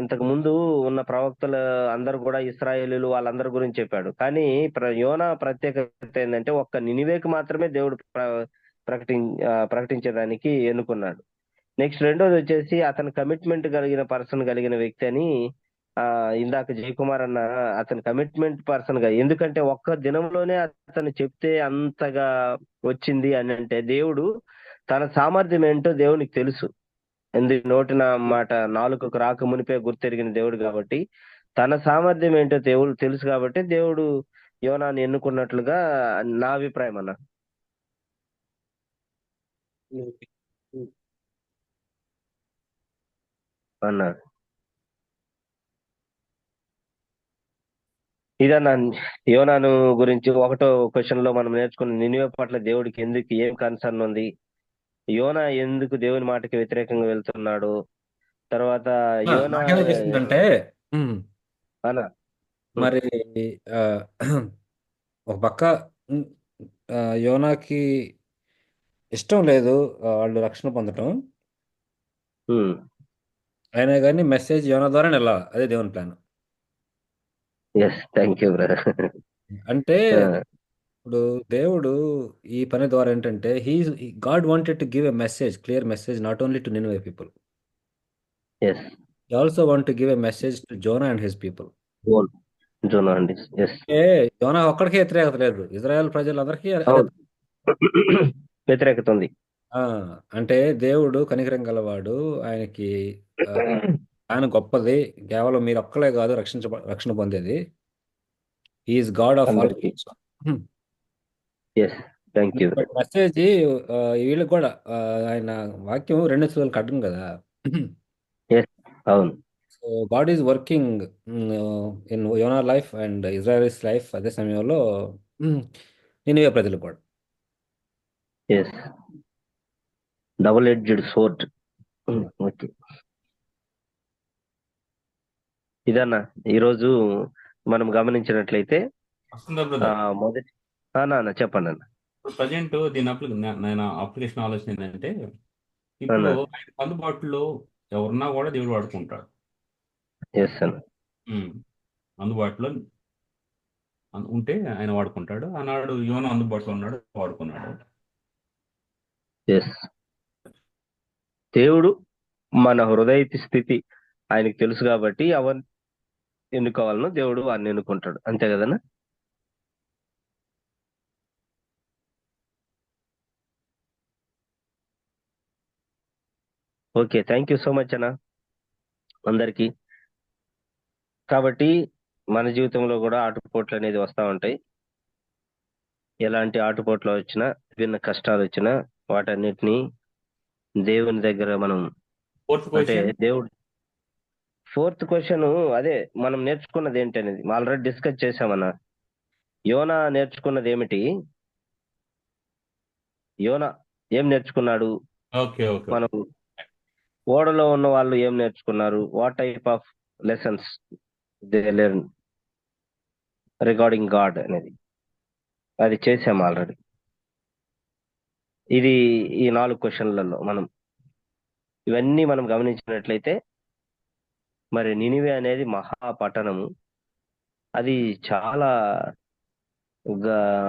Speaker 1: ఇంతకు ముందు ఉన్న ప్రవక్తలు అందరూ కూడా ఇశ్రాయేలీయులు వాళ్ళందరి గురించి చెప్పాడు. కానీ యోనా ప్రత్యేకత ఏంటంటే ఒక్క నినివేకి మాత్రమే దేవుడు ప్రకటించేదానికి ఎన్నుకున్నాడు. నెక్స్ట్ రెండోది వచ్చేసి అతను కమిట్మెంట్ కలిగిన వ్యక్తి అని ఇందాక జయకుమార్ అన్న, అతని కమిట్మెంట్ పర్సన్ గా, ఎందుకంటే ఒక్క దినంలోనే అతను చెప్తే అంతగా వచ్చింది అని అంటే దేవుడు తన సామర్థ్యం ఏంటో దేవునికి తెలుసు. నోటిన మాట నాలుకకు రాక మునిపే గుర్తెరిగిన దేవుడు కాబట్టి తన సామర్థ్యం ఏంటో దేవుడు తెలుసు కాబట్టి దేవుడు యోనాన్ని ఎన్నుకున్నట్లుగా నా అభిప్రాయం అన్న. అన్న ఇదన్నా యోనాను గురించి ఒకటో క్వశ్చన్ లో మనం నేర్చుకున్న నినివే పట్ల దేవుడికి ఏం కన్సర్న్ ఉంది, యోనా ఎందుకు దేవుని మాటకి వ్యతిరేకంగా వెళ్తున్నాడు, తర్వాత యోనా
Speaker 4: నాకేమనిపిస్తుందంటే
Speaker 1: అన్న
Speaker 4: మరి ఒక పక్క యోనాకి ఇష్టం లేదు వాళ్ళు రక్షణ పొందటం, అయినా కానీ మెసేజ్ యోనా ద్వారా వెళ్ళాలి, అదే దేవుని plan.
Speaker 1: Yes thank you brother.
Speaker 4: అంటే
Speaker 1: ఆ,
Speaker 4: ఇప్పుడు దేవుడు ఈ పని ద్వారా ఏంటంటే God wanted to give a message, clear message, not only to Nineveh people,
Speaker 1: yes.
Speaker 4: He also want to give a message to Jonah and his people.
Speaker 1: Jonah Jonah అండి. Yes,
Speaker 4: ఏ జోనా ఒక్కడికే వ్యతిరేకత లేదు, ఇజ్రాయెల్ ప్రజలందరికీ అదే.
Speaker 1: అవును. వ్యతిరేకత ఉంది.
Speaker 4: ఆ, అంటే దేవుడు కనికరం గలవాడు, ఆయనకి ఆ, ఆయన గొప్పది, కేవలం మీరు ఒక్కలే కాదు రక్షణ పొందేది. Is God of all.
Speaker 1: అందరికి. Yes, thank you.
Speaker 4: మెసేజ్ వీళ్ళకి కూడా ఆయన వాక్యం రెండు చేతులకు అడ్డం కదా.
Speaker 1: ఎస్, అవును.
Speaker 4: So God is working in Jonah life and Israelites life, అదే సమయంలో నినివే ప్రజలు కూడా.
Speaker 1: Yes, double edged sword. Okay, ఇదన్నా ఈరోజు మనం గమనించినట్లయితే
Speaker 3: వస్తుందా బ్రదర్?
Speaker 1: మొదటి నాన్న చెప్పండి అన్న.
Speaker 3: ప్రజెంట్ దీని నేను అప్లికేషన్ ఆలోచన ఏంటంటే, ఇప్పుడు
Speaker 1: అన్న.
Speaker 3: ఆయన అందుబాటులో ఎవరున్నా కూడా దేవుడు వాడుకుంటాడు.
Speaker 1: ఎస్ అన్న.
Speaker 3: అందుబాటులో ఉంటే ఆయన వాడుకుంటాడు. ఆనాడు యోన అందుబాటులో ఉన్నాడు, వాడుకున్నాడు.
Speaker 1: ఎస్, దేవుడు మన హృదయ స్థితి ఆయనకు తెలుసు కాబట్టి ఎవరిని ఎన్నుకోవాలనో దేవుడు వారిని ఎన్నుకుంటాడు, అంతే కదన్నా. Okay, thank you so much అన్న అందరికి. కాబట్టి మన జీవితంలో కూడా ఆటుపోట్లు అనేది వస్తూ ఉంటాయి. ఎలాంటి ఆటుపోట్లు వచ్చినా, విభిన్న కష్టాలు వచ్చినా, వాటన్నిటినీ దేవుని దగ్గర మనం
Speaker 3: ఫోర్త్
Speaker 1: అంటే
Speaker 3: క్వశ్చన్,
Speaker 1: దేవుడు. ఫోర్త్ క్వశ్చన్ అదే మనం నేర్చుకున్నది ఏంటి అనేది ఆల్రెడీ డిస్కస్ చేసామన్న. యోనా నేర్చుకున్నది ఏమిటి? యోనా ఏం నేర్చుకున్నాడు?
Speaker 3: ఓకే ఓకే,
Speaker 1: మనం ఓడలో ఉన్న వాళ్ళు ఏం నేర్చుకున్నారు? What type of lessons they learn regarding God అనేది అది చేసాము ఆల్రెడీ. ఇది ఈ 4 క్వశ్చన్లలో మనం ఇవన్నీ మనం గమనించినట్లయితే, మరి నినివే అనేది మహాపట్టణము. అది చాలా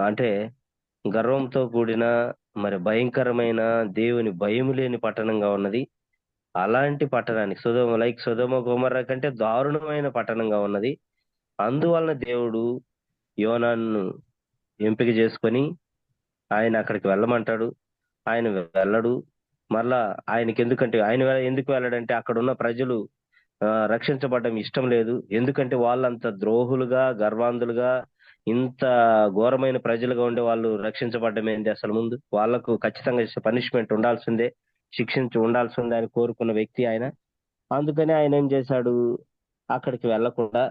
Speaker 1: అంటే గర్వంతో కూడిన మరి భయంకరమైన దేవుని భయము లేని పట్టణంగా ఉన్నది. అలాంటి పట్టణానికి సొదొమ గొమొర్రా కంటే దారుణమైన పట్టణంగా ఉన్నది. అందువలన దేవుడు యోనాను ఎంపిక చేసుకొని ఆయన అక్కడికి వెళ్ళమంటాడు. ఆయన వెళ్ళడు. మరలా ఆయనకి ఎందుకు వెళ్ళడంటే అక్కడ ఉన్న ప్రజలు రక్షించబడడం ఇష్టం లేదు. ఎందుకంటే వాళ్ళంత ద్రోహులుగా, గర్వాంధులుగా, ఇంత ఘోరమైన ప్రజలుగా ఉండే వాళ్ళు రక్షించబడడం ఏంటి? అసలు ముందు వాళ్లకు ఖచ్చితంగా పనిష్మెంట్ ఉండాల్సిందే, శిక్షించి ఉండాల్సిందే అని కోరుకున్న వ్యక్తి ఆయన. అందుకని ఆయన ఏం చేశాడు? అక్కడికి వెళ్లకుండా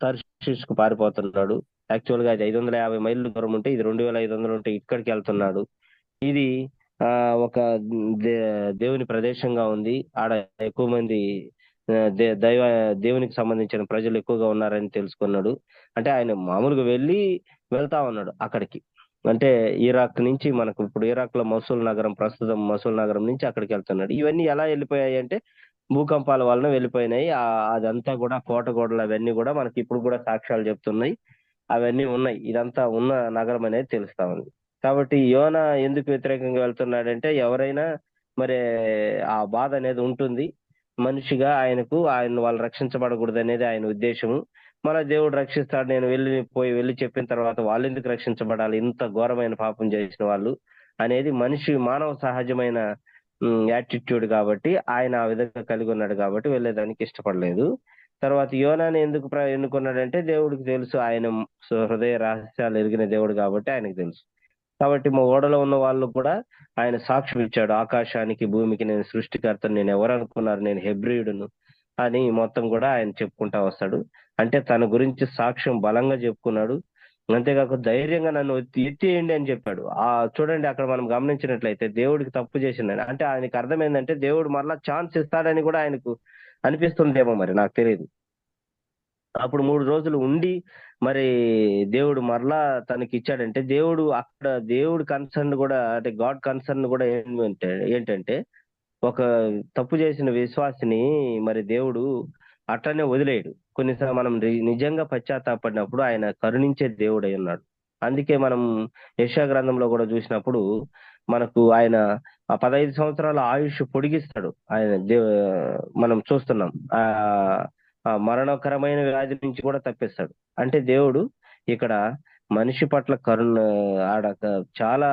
Speaker 1: తర్షీషుకు పారిపోతున్నాడు. యాక్చువల్ గా అది 550 మైళ్ళు దూరం ఉంటే, ఇది 2500 ఉంటే ఇక్కడికి వెళ్తున్నాడు. ఇది ఒక దేవుని ప్రదేశంగా ఉంది. ఆడ ఎక్కువ మంది దేవునికి సంబంధించిన ప్రజలు ఎక్కువగా ఉన్నారని తెలుసుకున్నాడు. అంటే ఆయన మామూలుగా వెళ్తా ఉన్నాడు అక్కడికి. అంటే ఇరాక్ నుంచి, మనకు ఇప్పుడు ఇరాక్ లో ప్రస్తుతం మొసూల్ నగరం నుంచి అక్కడికి వెళ్తున్నాడు. ఇవన్నీ ఎలా వెళ్ళిపోయాయి అంటే భూకంపాల వలన వెళ్ళిపోయినాయి. అదంతా కూడా కోట గోడలు అవన్నీ కూడా మనకి ఇప్పుడు కూడా సాక్ష్యాలు చెప్తున్నాయి. అవన్నీ ఉన్నాయి. ఇదంతా ఉన్న నగరం అనేది తెలుస్తా ఉంది. కాబట్టి యోనా ఎందుకు వ్యతిరేకంగా వెళ్తున్నాడంటే, ఎవరైనా మరి ఆ బాధ అనేది ఉంటుంది మనిషిగా. ఆయన వాళ్ళు రక్షించబడకూడదు అనేది ఆయన ఉద్దేశము. మన దేవుడు రక్షిస్తాడు, నేను వెళ్ళి చెప్పిన తర్వాత వాళ్ళు ఎందుకు రక్షించబడాలి, ఇంత ఘోరమైన పాపం చేసిన వాళ్ళు అనేది మానవ సహజమైన యాటిట్యూడ్. కాబట్టి ఆయన ఆ విధంగా కలిగి ఉన్నాడు కాబట్టి వెళ్ళేదానికి ఇష్టపడలేదు. తర్వాత యోనాని ఎందుకు ఎన్నుకున్నాడంటే, దేవుడికి తెలుసు ఆయన హృదయ రహస్యాలు ఎరిగిన దేవుడు కాబట్టి ఆయనకు తెలుసు. కాబట్టి మా ఓడలో ఉన్న వాళ్ళు కూడా ఆయన సాక్ష్యం ఇచ్చాడు. ఆకాశానికి భూమికి నేను సృష్టికర్తను, నేను ఎవరు అనుకున్నారు, నేను హెబ్రీయుడును అని మొత్తం కూడా ఆయన చెప్పుకుంటా వస్తాడు. అంటే తన గురించి సాక్ష్యం బలంగా చెప్పుకున్నాడు. అంతేకాక ధైర్యంగా నన్ను ఎత్తేయండి అని చెప్పాడు. చూడండి, అక్కడ మనం గమనించినట్లయితే దేవుడికి తప్పు చేసిందని అంటే ఆయనకి అర్థం ఏంటంటే, దేవుడు మరలా ఛాన్స్ ఇస్తాడని కూడా ఆయనకు అనిపిస్తుందేమో, మరి నాకు తెలియదు. అప్పుడు 3 రోజులు ఉండి మరి దేవుడు మరలా తనకి ఇచ్చాడంటే, దేవుడు కన్సర్న్ కూడా, అంటే గాడ్ కన్సర్న్ కూడా ఏంటంటే ఒక తప్పు చేసిన విశ్వాసిని మరి దేవుడు అట్లనే వదిలేయడు. కొన్నిసార్లు మనం నిజంగా పశ్చాత్తాపడినప్పుడు ఆయన కరుణించే దేవుడై ఉన్నాడు. అందుకే మనం యెషయా గ్రంథంలో కూడా చూసినప్పుడు మనకు ఆయన ఆ 15 సంవత్సరాల ఆయుష్ పొడిగిస్తాడు. ఆయన మనం చూస్తున్నాం. ఆ మరణకరమైన వ్యాధి నుంచి కూడా తప్పిస్తాడు. అంటే దేవుడు ఇక్కడ మనిషి పట్ల కరుణ, చాలా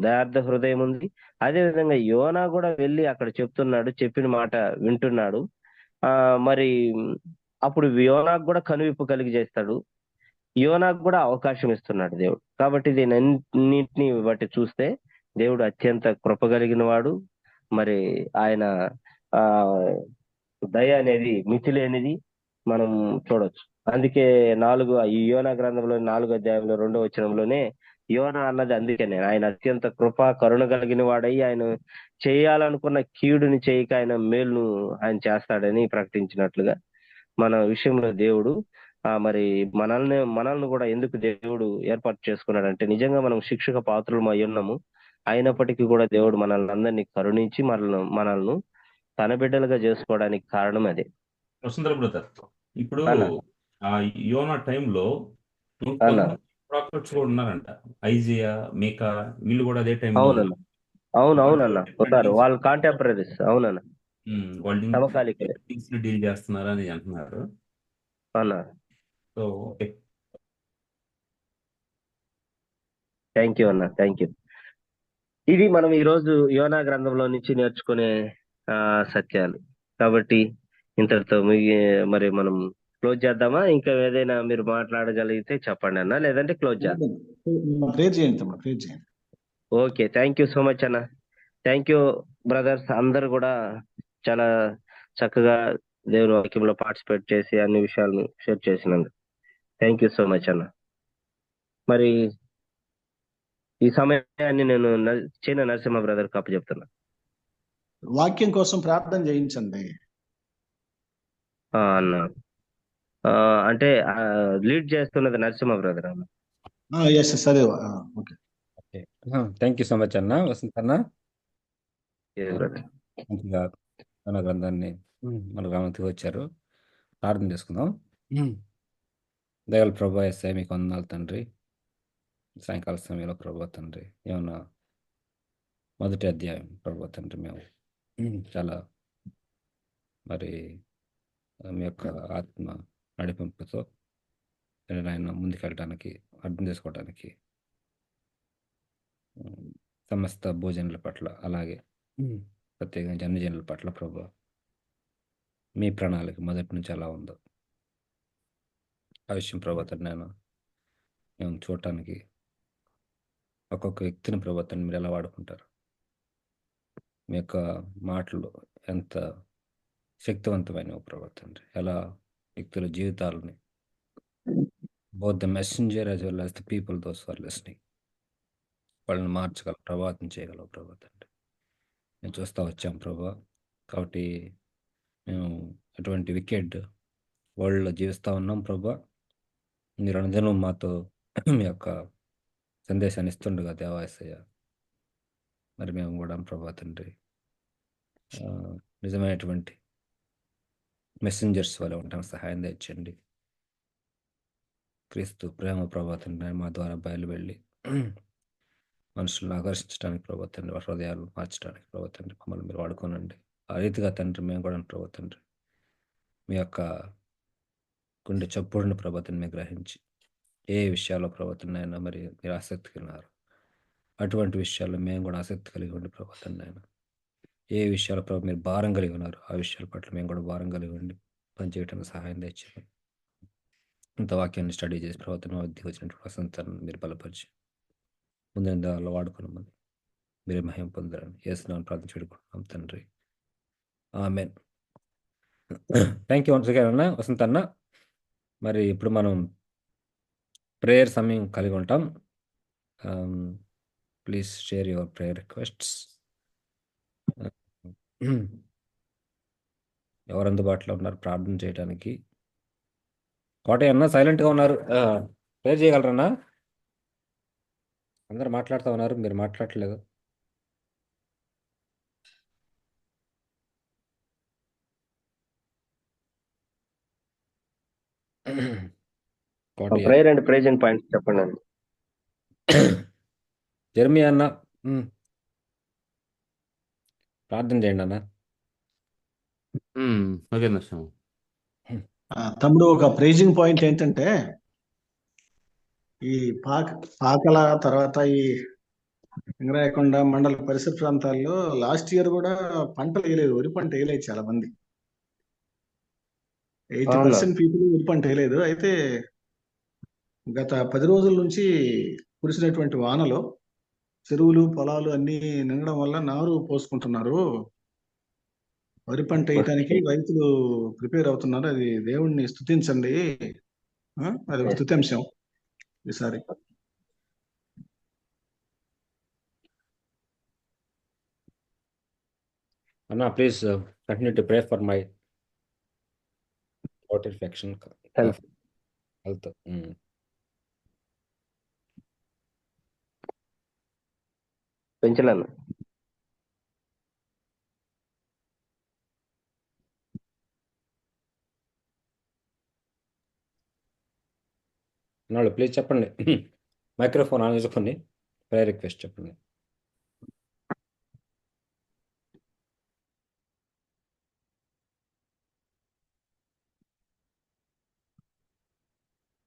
Speaker 1: దయార్థ హృదయం ఉంది. అదే విధంగా యోనా కూడా వెళ్ళి అక్కడ చెప్తున్నాడు, చెప్పిన మాట వింటున్నాడు. మరి అప్పుడు యోనాకు కూడా కనువిప్పు కలిగి చేస్తాడు. యోనాకు కూడా అవకాశం ఇస్తున్నాడు దేవుడు. కాబట్టి దీనన్నింటిని బట్టి చూస్తే దేవుడు అత్యంత కృప కలిగిన వాడు. మరి ఆయన ఆ దయ అనేది మితి లేనిది మనం చూడొచ్చు. అందుకే ఈ యోనా గ్రంథంలో 4వ అధ్యాయంలో 2వ వచనంలోనే యోనా అన్నది అందుకనే ఆయన అత్యంత కృప కరుణ కలిగిన వాడై ఆయన చేయాలనుకున్న కీడుని చేయక ఆయన మేలును ఆయన చేస్తాడని ప్రకటించినట్లుగా మన విషయంలో దేవుడు మరి మనల్ని కూడా ఎందుకు దేవుడు ఏర్పాటు చేసుకున్నాడంటే నిజంగా మనం శిక్షక పాత్రలు అయి ఉన్నాము. అయినప్పటికీ కూడా దేవుడు మనల్ని అందరినీ కరుణించి మనల్ని తన బిడ్డలుగా చేసుకోవడానికి కారణం అదే.
Speaker 3: వసుంధర బ్రదర్, ఇప్పుడు
Speaker 1: అన్న
Speaker 3: ఆ యోనా టైంలో
Speaker 1: అన్న
Speaker 3: కొంతమంది ప్రాఫిట్స్ కూడా ఉన్నారంట. ఐజియా, మీకా, వీళ్ళు కూడా అదే టైంలో
Speaker 1: అవునన్న అవునన్న ఉన్నారు. వాళ్ళు కాంటెంపరీస్. అవునన్న,
Speaker 3: వాళ్ళు
Speaker 1: సమకాలికులే
Speaker 3: థింగ్స్ డీల్ చేస్తున్నారు అని అంటున్నారు.
Speaker 1: అన్న.
Speaker 3: సో ఓకే,
Speaker 1: థ్యాంక్ యూ అన్న, థ్యాంక్ యూ. ఇది మనం ఈ రోజు యోనా గ్రంథంలో నుంచి నేర్చుకునే సత్యాలు. కాబట్టి ఇంతటితో మరి మనం క్లోజ్ చేద్దామా? ఇంకా ఏదైనా మీరు మాట్లాడగలిగితే చెప్పండి అన్న, లేదంటే క్లోజ్ చేద్దాం.
Speaker 2: ప్రేర్ చేయండి తమ్ముడు, ప్రేర్ చేయండి.
Speaker 1: Okay, thank you so much అన్న. థ్యాంక్ యూ బ్రదర్స్ అందరు కూడా చాలా చక్కగా దేవుని వాక్యంలో పార్టిసిపేట్ చేసి అన్ని విషయాలను షేర్ చేసినందుకు థ్యాంక్ యూ సో మచ్ అన్న. మరి ఈ సమయాన్ని నేను చిన్న నరసింహ బ్రదర్ కప్పు చెప్తున్నా.
Speaker 2: వాక్యం కోసం ప్రార్థన చేయించండి
Speaker 1: అన్న. అంటే లీడ్ చేస్తున్నది నరసింహ బ్రదర్ అన్న.
Speaker 2: ఎస్ సరే, okay.
Speaker 4: Okay, thank you so much అన్న, వసంత్ అన్న.
Speaker 1: బ్రదర్
Speaker 4: మంచిగా మన గ్రంథాన్ని మన గ్రామానికి వచ్చారు. ప్రార్థన చేసుకుందాం. దయగల ప్రభా ఎస్ఐ మీకు వందనాలు తండ్రి. సాయంకాల సమయంలో ప్రభా తండ్రి, ఏమన్నా మొదటి అధ్యాయం ప్రభా తండ్రి, మేము చాలా మరి మీ యొక్క ఆత్మ నడిపింపుతో ఆయన ముందుకెళ్ళడానికి, అర్థం చేసుకోవడానికి సమస్త భోజనుల పట్ల, అలాగే ప్రత్యేకంగా జనజనుల పట్ల ప్రభు మీ ప్రణాళిక మొదటి నుంచి ఎలా ఉందో ఆ విషయం ప్రభాతం మేము చూడటానికి ఒక్కొక్క వ్యక్తిని ప్రభాతాన్ని మీరు ఎలా వాడుకుంటారు, మీ యొక్క మాటలు ఎంత శక్తివంతమైన ప్రభాతండి, ఎలా వ్యక్తుల జీవితాలని both the messenger as well as the people those are listening వాళ్ళని మార్చగల, ప్రభావితం చేయగలవు ప్రభాతండి మేము చూస్తూ వచ్చాం ప్రభా. కాబట్టి మేము అటువంటి వికెట్ వరల్డ్లో జీవిస్తూ ఉన్నాం ప్రభా. మీరు అనుదినం మాతో మీ యొక్క సందేశాన్ని ఇస్తుండగా దేవాసయ్య, మరి మేము కూడా ప్రభా తండ్రి నిజమైనటువంటి మెసెంజర్స్ వల్ల ఉండడానికి సహాయం తెచ్చండి. క్రీస్తు ప్రేమ ప్రభా తండ్రి మా ద్వారా బయలువెళ్ళి మనుషులను ఆకర్షించడానికి ప్రభా తండ్రి, హృదయాలు మార్చడానికి ప్రభా తండ్రి మమ్మల్ని మీరు వాడుకోనండి. ఆ రీతిగా తండ్రి మేము కూడా ప్రభా తండ్రి మీ యొక్క గుండె చప్పుడుని ప్రభాతాన్ని మేము గ్రహించి ఏ విషయాల్లో ప్రభాతాన్ని అయినా మరి మీరు ఆసక్తి కలిగినారు, అటువంటి విషయాల్లో మేము కూడా ఆసక్తి కలిగి ఉండి ప్రభాతాన్ని అయినా ఏ విషయాల ప్రభావ మీరు భారం కలిగి ఉన్నారు ఆ విషయాల పట్ల మేము కూడా భారం కలిగి ఉండి పనిచేయడానికి సహాయం తెచ్చారు. ఇంత వాక్యాన్ని స్టడీ చేసి ప్రభావం వద్దకు వచ్చినటువంటి వసంతాన్ని మీరు బలపరిచి ముందు దానిలో వాడుకున్నామని మీరే మహిమ పొందారని యేసునామమున ప్రార్థన వేడుకుంటున్నాం తండ్రి, ఆమేన్. థ్యాంక్ యూ వన్స్ అగైన్ అన్న, వసంత్ అన్న. మరి ఇప్పుడు మనం ప్రేయర్ సమయం కలిగి ఉంటాం. Please share your prayer requests. ఎవరు అందుబాటులో ఉన్నారు ప్రార్థన చేయడానికి? కోటయ్య అన్న సైలెంట్గా ఉన్నారు, ప్రేయర్ చేయగలరన్నా? అందరు మాట్లాడుతూ ఉన్నారు, మీరు మాట్లాడట్లేదు. Kotaiah
Speaker 1: prayer and present points చెప్పండి అండి.
Speaker 4: జెర్మియా అన్న, ప్రార్థన చేయండి అన్న.
Speaker 3: ఓకే నరసింహ.
Speaker 2: తమ్ముడు, ఒక ప్రైజింగ్ పాయింట్ ఏంటంటే ఈ పాకల తర్వాత ఈ సింగరాయకొండ మండల పరిసర ప్రాంతాల్లో లాస్ట్ ఇయర్ కూడా పంటలు వేయలేదు, వరి పంట వేయలేదు. చాలా మంది 80% పీపుల్ వరి పంట వేయలేదు. అయితే గత 10 రోజుల నుంచి కురిసినటువంటి వానలో చెరువులు పొలాలు అన్ని నిండడం వల్ల నారు పోసుకుంటున్నారు. వరి పంట వేయటానికి రైతులు ప్రిపేర్ అవుతున్నారు. అది దేవుణ్ణి స్తుతించండి. అది ఒక స్తుత్యాంశం ఈసారి.
Speaker 4: అన్న please continue to pray for my throat infection, health.
Speaker 1: పెంచలేను.
Speaker 4: అన్నాడు ప్లీజ్ చెప్పండి. మైక్రోఫోన్ ఆన్ చేసుకొని ప్రేయర్ రిక్వెస్ట్ చెప్పండి.